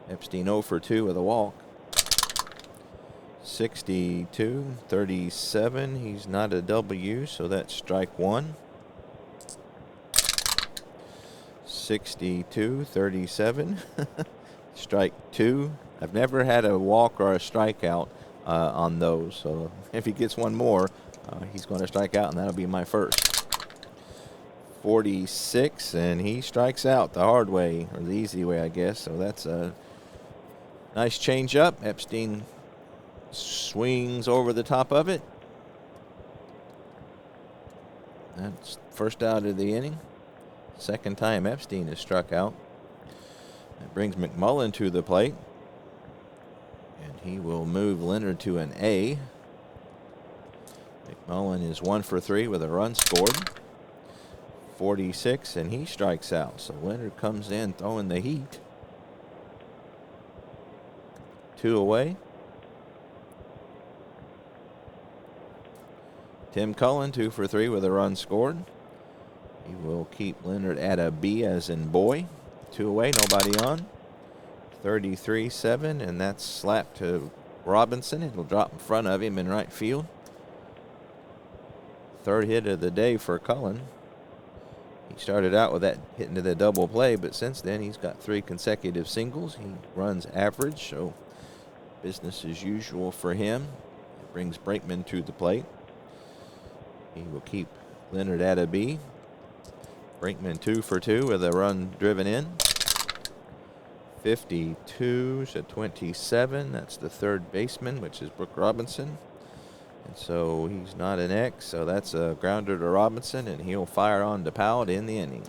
Epstein 0 for 2 with a walk. 62, 37. He's not a W, so that's strike 1. 62, 37. Strike 2. I've never had a walk or a strikeout on those, so if he gets one more, he's going to strike out, and that'll be my first. 46, and he strikes out the hard way, or the easy way, I guess. So that's a nice change up. Epstein swings over the top of it. That's first out of the inning. Second time Epstein is struck out. That brings McMullen to the plate. And he will move Leonard to an A. McMullen is 1 for 3 with a run scored. 46, and he strikes out. So Leonard comes in throwing the heat. 2 away. Tim Cullen, 2 for 3 with a run scored. He will keep Leonard at a B as in boy. 2 away, nobody on. 33-7, and that's slapped to Robinson. It'll drop in front of him in right field. Third hit of the day for Cullen. He started out with that hit into the double play, but since then he's got 3 consecutive singles. He runs average, so business as usual for him. It brings Brinkman to the plate. He will keep Leonard at a B. Brinkman 2 for 2 with a run driven in. 52 to 27. That's the third baseman, which is Brooke Robinson. And so he's not an X, so that's a grounder to Robinson, and he'll fire on to Powell to end the inning.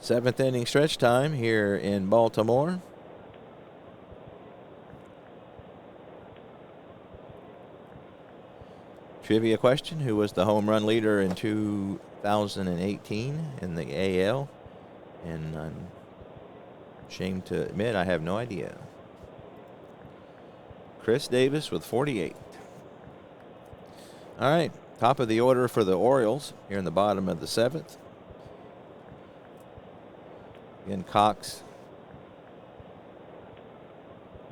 7th inning stretch time here in Baltimore. Trivia question: who was the home run leader in 2018 in the AL? And I'm ashamed to admit I have no idea. Chris Davis with 48. All right, top of the order for the Orioles here in the bottom of the 7th. Again, Cox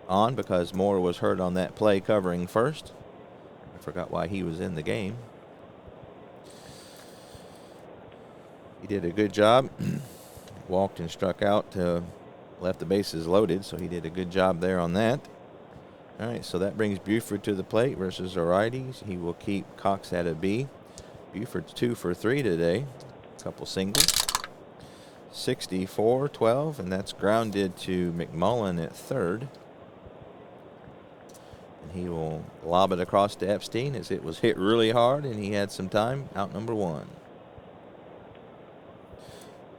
on because Moore was hurt on that play covering first. I forgot why he was in the game. He did a good job. Walked and struck out, left the bases loaded, so he did a good job there on that. All right, so that brings Buford to the plate versus the righties. He will keep Cox at a B. Buford's 2 for 3 today. A couple singles. 64-12, and that's grounded to McMullen at third. And he will lob it across to Epstein as it was hit really hard, and he had some time. Out number 1.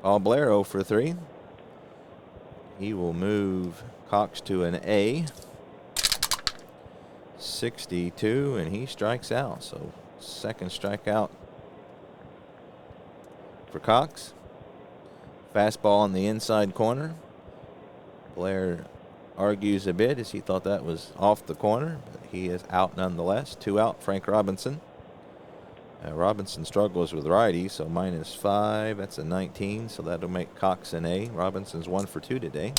Paul Blair 0 for 3. He will move Cox to an A. 62, and he strikes out. So second strikeout for Cox. Fastball on the inside corner. Blair argues a bit as he thought that was off the corner, but he is out nonetheless. 2 out, Frank Robinson. Robinson struggles with righty, so -5. That's a 19, so that'll make Cox an A. Robinson's 1 for 2 today.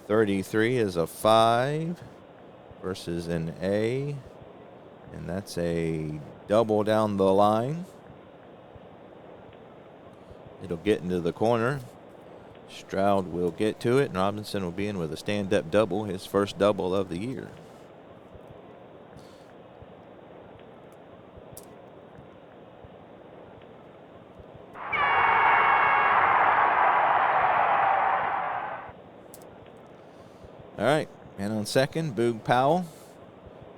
33 is a 5 versus an A, and that's a double down the line. It'll get into the corner. Stroud will get to it, and Robinson will be in with a stand-up double, his first double of the year. All right, man on second, Boog Powell.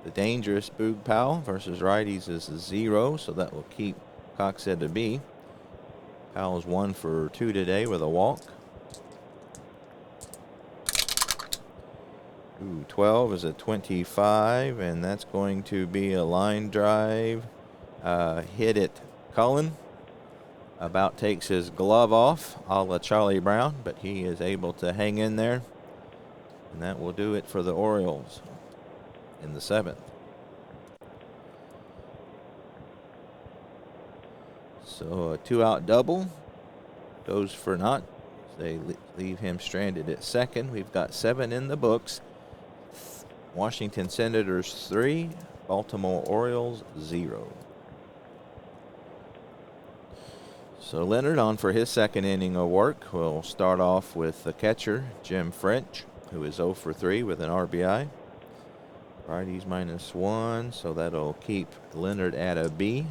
The dangerous Boog Powell versus righties is a 0, so that will keep Cox at a B. Powell's 1 for 2 today with a walk. 12 is a 25, and that's going to be a line drive. Hit it Cullen. About takes his glove off, a la Charlie Brown, but he is able to hang in there. And that will do it for the Orioles in the 7th. So a 2-out double goes for naught. They leave him stranded at second. We've got 7 in the books. Washington Senators 3, Baltimore Orioles 0. So Leonard on for his second inning of work. We'll start off with the catcher, Jim French, who is 0 for 3 with an RBI. Righties -1, so that'll keep Leonard at a B.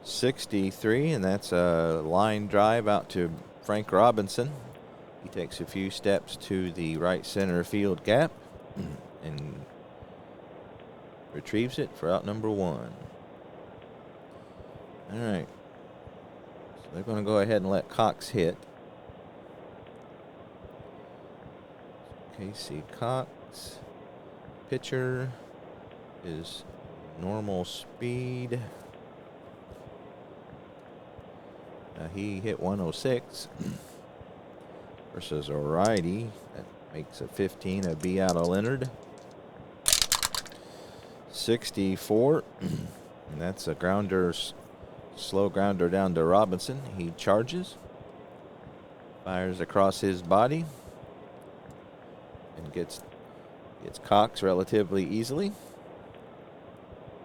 63, and that's a line drive out to Frank Robinson. He takes a few steps to the right center field gap and retrieves it for out number 1. All right, They're going to go ahead and let Cox hit. Casey Cox, pitcher, is normal speed. He hit 106 versus a righty. That makes a 15, a B out of Leonard. 64, and that's a grounder, slow grounder down to Robinson. He charges, fires across his body, and gets Cox relatively easily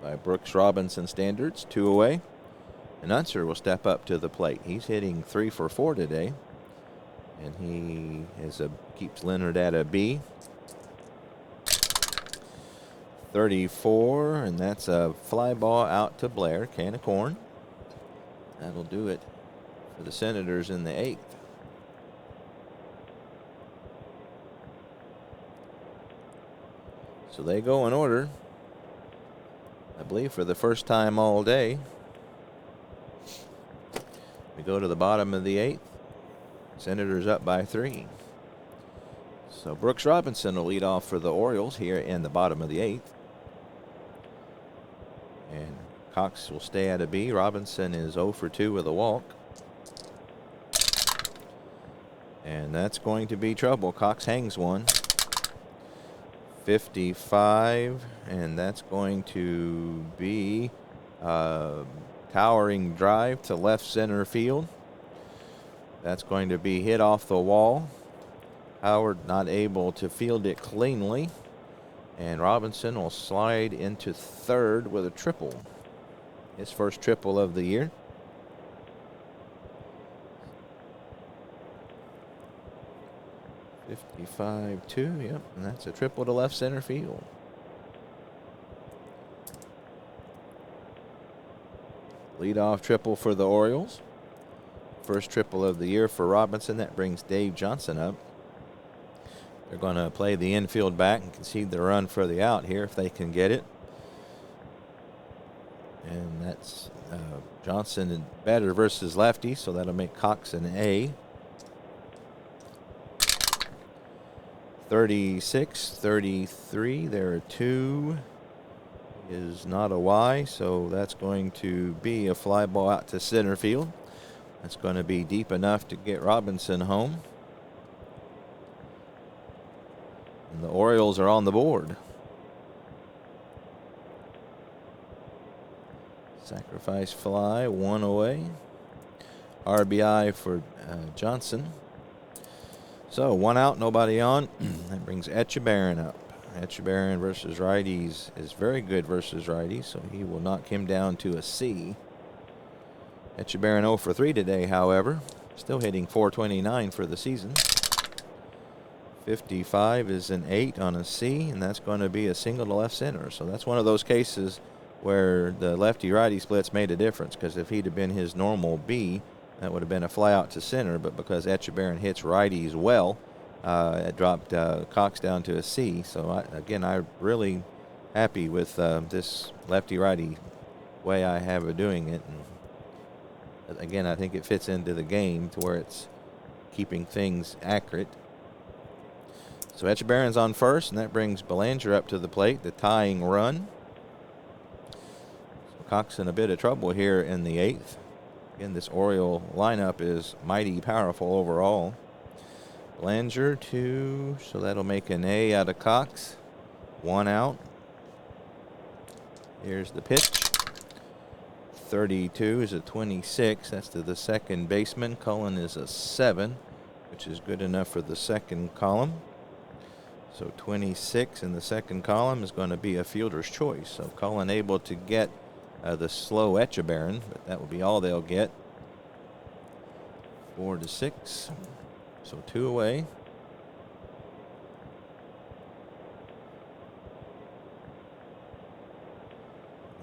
by Brooks Robinson standards. 2 away. And Unser will step up to the plate. He's hitting 3 for 4 today, and he keeps Leonard at a B. 34, and that's a fly ball out to Blair. Can of corn. That'll do it for the Senators in the 8th. So they go in order, I believe, for the first time all day. We go to the bottom of the 8th. Senators up by 3. So Brooks Robinson will lead off for the Orioles here in the bottom of the 8th. And Cox will stay at a B. Robinson is 0 for 2 with a walk. And that's going to be trouble. Cox hangs one. 55, and that's going to be towering drive to left center field. That's going to be hit off the wall. Howard not able to field it cleanly, and Robinson will slide into third with a triple. His first triple of the year. $55-2, yep, and that's a triple to left center field. Leadoff triple for the Orioles. First triple of the year for Robinson. That brings Dave Johnson up. They're going to play the infield back and concede the run for the out here if they can get it. And that's Johnson better versus lefty, so that'll make Cox an A. 36, 33, there are 2. Is not a Y, so that's going to be a fly ball out to center field. That's going to be deep enough to get Robinson home. And the Orioles are on the board. Sacrifice fly, 1 away. RBI for Johnson. So 1 out, nobody on. That brings Echebarren up. Echebarren versus righties is very good versus righties, so he will knock him down to a C. Echebarren 0 for 3 today, however. Still hitting .429 for the season. 55 is an 8 on a C, and that's going to be a single to left center. So that's one of those cases where the lefty-righty splits made a difference, because if he'd have been his normal B, that would have been a fly out to center, but because Echebarren hits righties well, it dropped Cox down to a C. So, I'm really happy with this lefty-righty way I have of doing it. And again, I think it fits into the game to where it's keeping things accurate. So Echebarren's on first, and that brings Belanger up to the plate, the tying run. So Cox in a bit of trouble here in the 8th. Again, this Oriole lineup is mighty powerful overall. Belanger 2, so that'll make an A out of Cox. 1 out. Here's the pitch. 32 is a 26. That's to the second baseman. Cullen is a 7, which is good enough for the second column. So 26 in the second column is going to be a fielder's choice. So Cullen able to get the slow Echebarren, but that will be all they'll get. 4-6. So 2 away.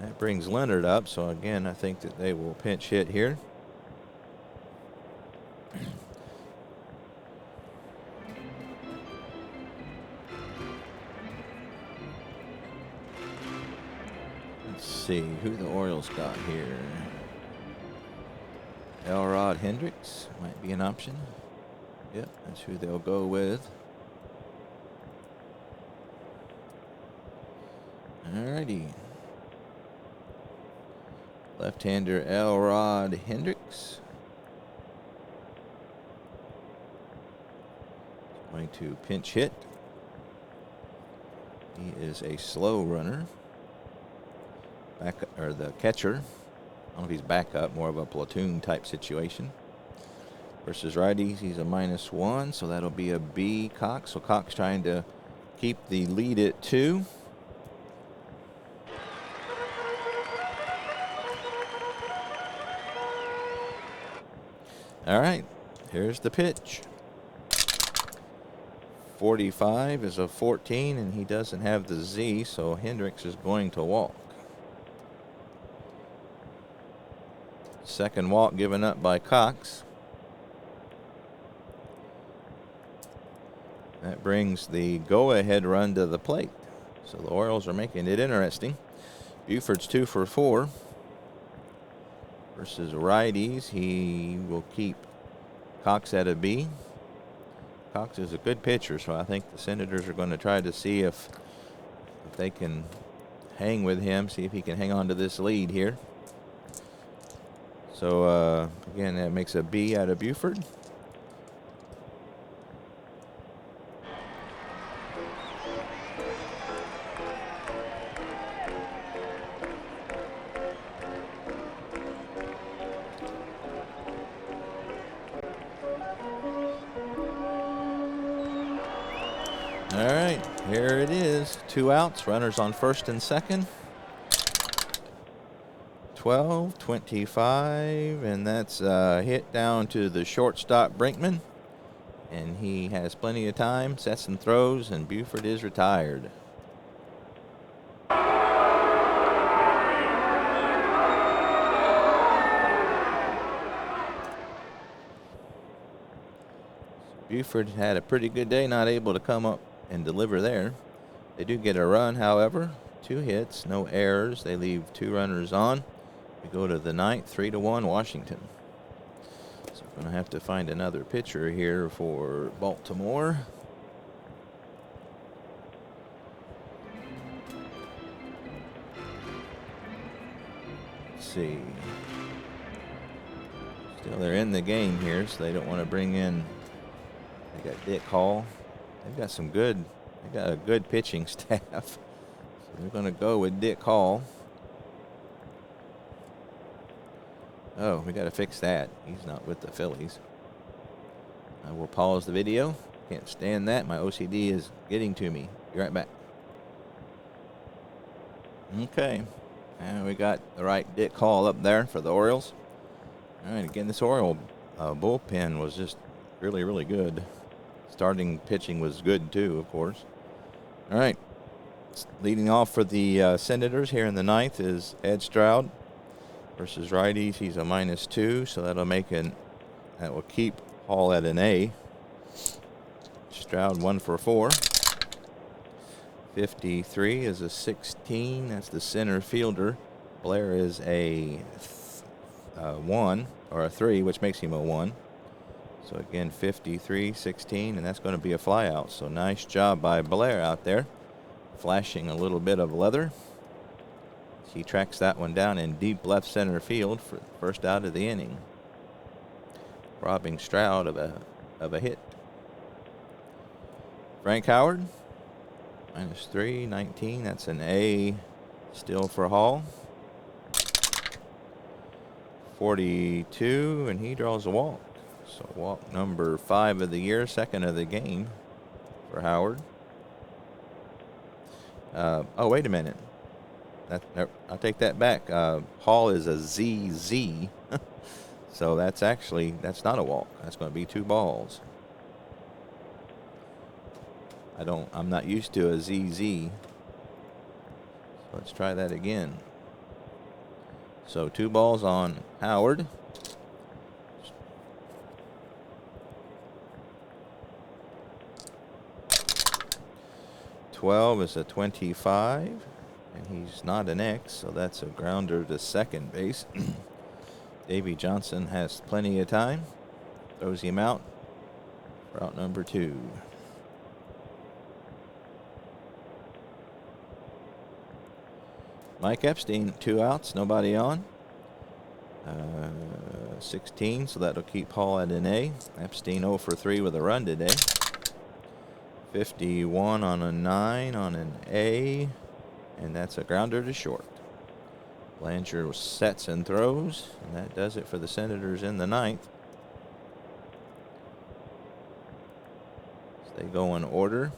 That brings Leonard up. So again, I think that they will pinch hit here. Let's see who the Orioles got here. Elrod Hendricks might be an option. Yep, that's who they'll go with. Alrighty. Left-hander Elrod Hendricks. Going to pinch hit. He is a slow runner. The catcher. I don't know if he's backup, more of a platoon type situation. Versus righties, he's a -1, so that'll be a B. Cox. So Cox trying to keep the lead at 2. All right, here's the pitch. 45 is a 14, and he doesn't have the Z, so Hendricks is going to walk. Second walk given up by Cox. That brings the go-ahead run to the plate. So the Orioles are making it interesting. Buford's 2 for 4. Versus righties, he will keep Cox at a B. Cox is a good pitcher, so I think the Senators are going to try to see if they can hang with him, see if he can hang on to this lead here. So, again, that makes a B out of Buford. All right, here it is. 2 outs, runners on first and second. 12, 25, and that's hit down to the shortstop Brinkman. And he has plenty of time, sets and throws, and Buford is retired. Buford had a pretty good day, not able to come up and deliver there. They do get a run, however. 2 hits, no errors. They leave 2 runners on. We go to the 9th, 3-1 Washington. So we're going to have to find another pitcher here for Baltimore. Let's see. Still, they're in the game here, so they don't want to bring in. They got Dick Hall. They've got they got a good pitching staff. So they're going to go with Dick Hall. Oh, we got to fix that. He's not with the Phillies. I will pause the video. Can't stand that. My OCD is getting to me. Be right back. Okay. And we got the right Dick Hall up there for the Orioles. All right, again, this Oriole bullpen was just really, really good. Starting pitching was good, too, of course. All right. Leading off for the Senators here in the 9th is Ed Stroud. Versus righties, he's a -2, so that will keep Hall at an A. Stroud 1 for 4. 53 is a 16. That's the center fielder. Blair is a 1 or a 3, which makes him a 1. So again, 53, 16, and that's going to be a flyout. So nice job by Blair out there, flashing a little bit of leather. He tracks that one down in deep left center field for the first out of the inning, robbing Stroud of a hit. Frank Howard, -3, 19. That's an A still for Hall. 42, and he draws a walk. So walk number 5 of the year, second of the game for Howard. Oh, wait a minute. I'll take that back. Hall is a ZZ. So that's not a walk. That's going to be 2 balls. I'm not used to a ZZ. Let's try that again. So 2 balls on Howard. .12 is a 25. And he's not an X, so that's a grounder to second base. Davey Johnson has plenty of time. Throws him out for out number 2. Mike Epstein, 2 outs, nobody on. 16, so that'll keep Paul at an A. Epstein 0 for 3 with a run today. 51 on a 9 on an A, and that's a grounder to short. Blanchard sets and throws, and that does it for the Senators in the 9th. So they go in order.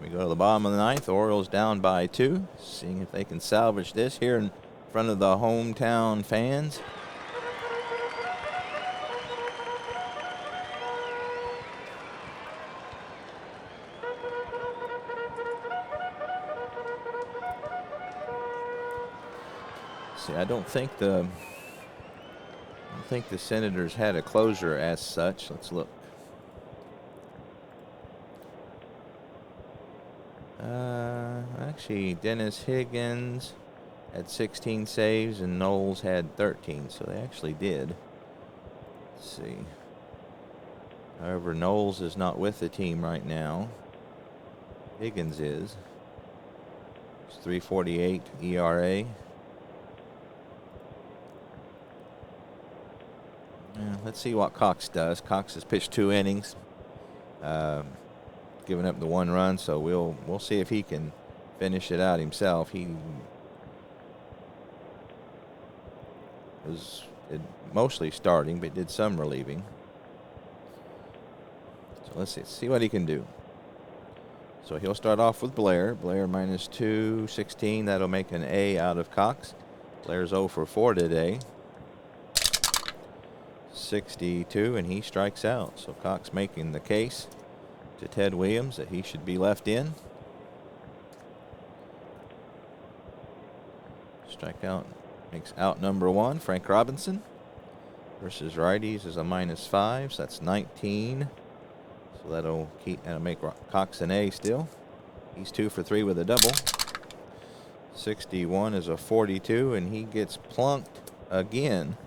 We go to the bottom of the 9th. Orioles down by 2. Seeing if they can salvage this here in front of the hometown fans. See, I don't think the Senators had a closer as such. Let's look. Actually, Dennis Higgins had 16 saves and Knowles had 13, so they actually did. Let's see. However, Knowles is not with the team right now. Higgins is. It's 3.48 ERA. Let's see what Cox does. Cox has pitched 2 innings, giving up the 1 run, so we'll see if he can finish it out himself. He was mostly starting, but did some relieving. So let's see what he can do. So he'll start off with Blair. Blair minus 216. That'll make an A out of Cox. Blair's 0 for 4 today. 62, and he strikes out. So Cox making the case to Ted Williams that he should be left in. Strikeout makes out number 1. Frank Robinson versus righties is a -5, so that's 19. So that'll make Cox an A still. He's 2 for 3 with a double. 61 is a 42, and he gets plunked again.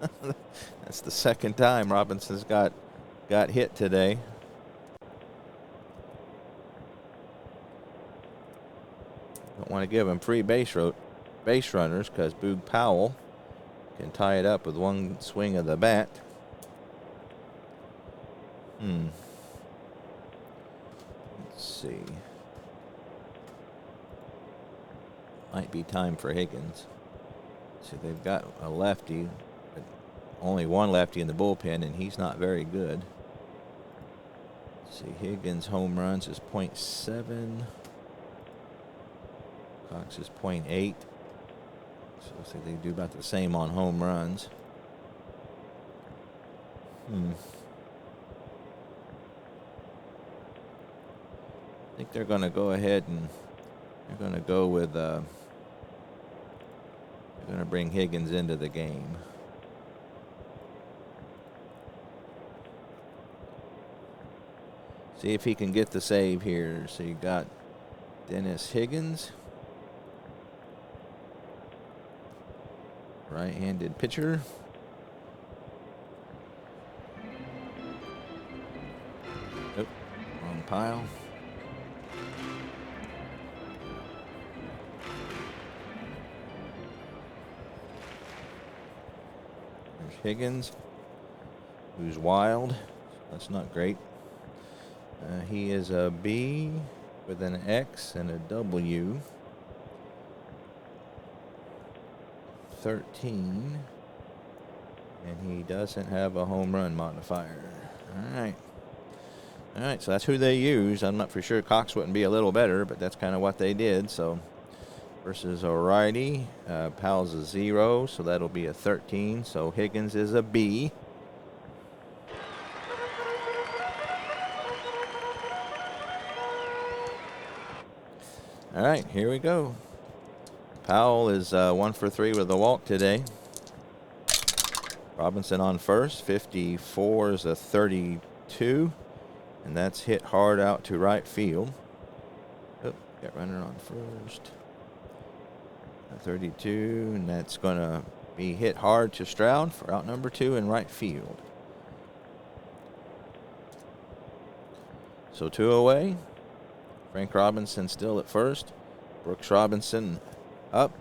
That's the second time Robinson's got hit today. Don't want to give him free base runners because Boog Powell can tie it up with 1 swing of the bat. Let's see. Might be time for Higgins. See, they've got a lefty, but only 1 lefty in the bullpen, and he's not very good. Let's see, Higgins' home runs is .7. Cox is .8. So I think they do about the same on home runs. I think they're going to go ahead and they're going to go with they're going to bring Higgins into the game. See if he can get the save here. So you got Dennis Higgins, right-handed pitcher. Nope, wrong pile. There's Higgins, who's wild. That's not great. He is a B with an X and a W. 13. And he doesn't have a home run modifier. All right, so that's who they use. I'm not for sure Cox wouldn't be a little better, but that's kind of what they did. So versus a righty, Powell's a 0, so that'll be a 13. So Higgins is a B. All right, here we go. Powell is 1 for 3 with a walk today. Robinson on first. 54 is a 32. And that's hit hard out to right field. Oh, got runner on first. 32, and that's going to be hit hard to Stroud for out number 2 in right field. So 2 away. Frank Robinson still at first. Brooks Robinson up.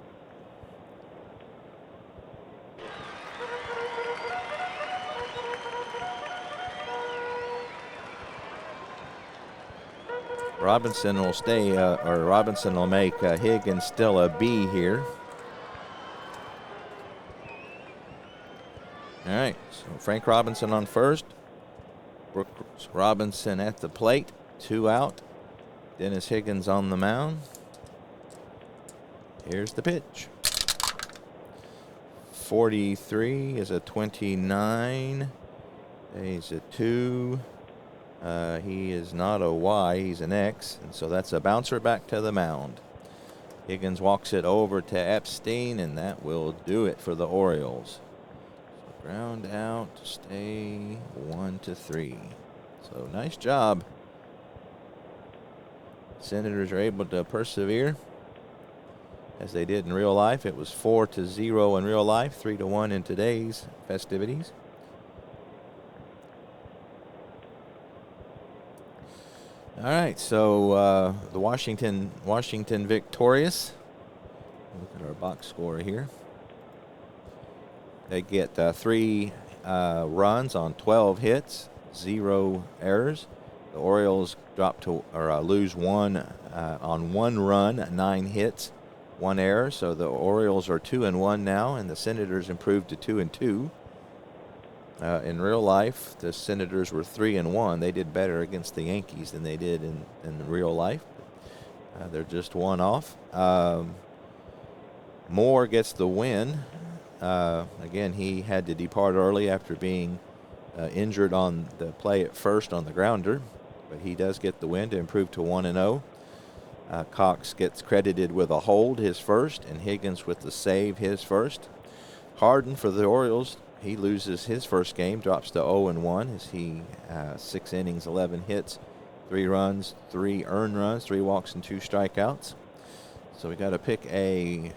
Robinson will stay, or Robinson will make Higgins still a B here. All right, so Frank Robinson on first. Brooks Robinson at the plate, 2 out. Dennis Higgins on the mound. Here's the pitch. 43 is a 29. He's a 2. He is not a Y, he's an X, and so that's a bouncer back to the mound. Higgins walks it over to Epstein, and that will do it for the Orioles. So ground out to stay 1-3. So nice job. Senators are able to persevere as they did in real life. It was 4-0 in real life, 3-1 in today's festivities. All right, so the Washington victorious. Look at our box score here. They get 3 runs on 12 hits, 0 errors. The Orioles drop to lose 1 on 1 run, 9 hits, 1 error. So the Orioles are 2-1 now, and the Senators improved to 2-2. In real life, the Senators were 3-1. They did better against the Yankees than they did in real life. They're just 1 off. Moore gets the win. Again, he had to depart early after being injured on the play at first on the grounder, but he does get the win to improve to 1-0. Cox gets credited with a hold, his first, and Higgins with the save, his first. Harden for the Orioles, he loses his first game, drops to 0-1 as he 6 innings, 11 hits, 3 runs, 3 earned runs, 3 walks, and 2 strikeouts. So we got to pick I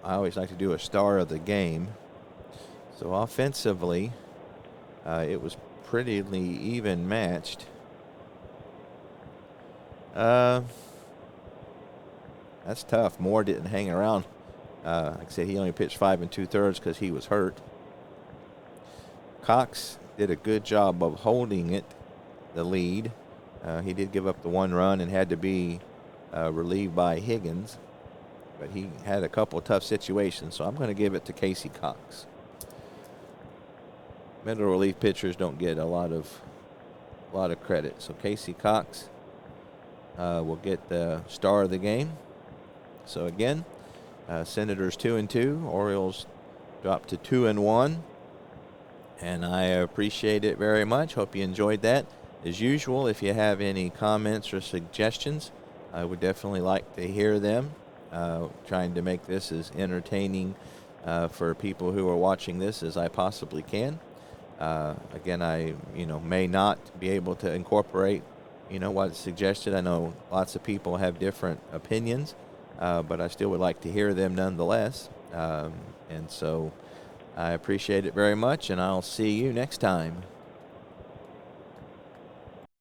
always like to do a star of the game. So offensively, it was pretty even matched. That's tough. Moore didn't hang around. Like I said, he only pitched 5 2/3 because he was hurt. Cox did a good job of holding the lead. He did give up the 1 run and had to be relieved by Higgins, but he had a couple of tough situations, so I'm going to give it to Casey Cox. Middle relief pitchers don't get a lot of credit, so Casey Cox will get the star of the game. So again, Senators 2-2, Orioles dropped to 2-1, and I appreciate it very much. Hope you enjoyed that. As usual, if you have any comments or suggestions, I would definitely like to hear them. Trying to make this as entertaining for people who are watching this as I possibly can. Again, I may not be able to incorporate what's suggested. I know lots of people have different opinions, but I still would like to hear them nonetheless. And so I appreciate it very much, and I'll see you next time.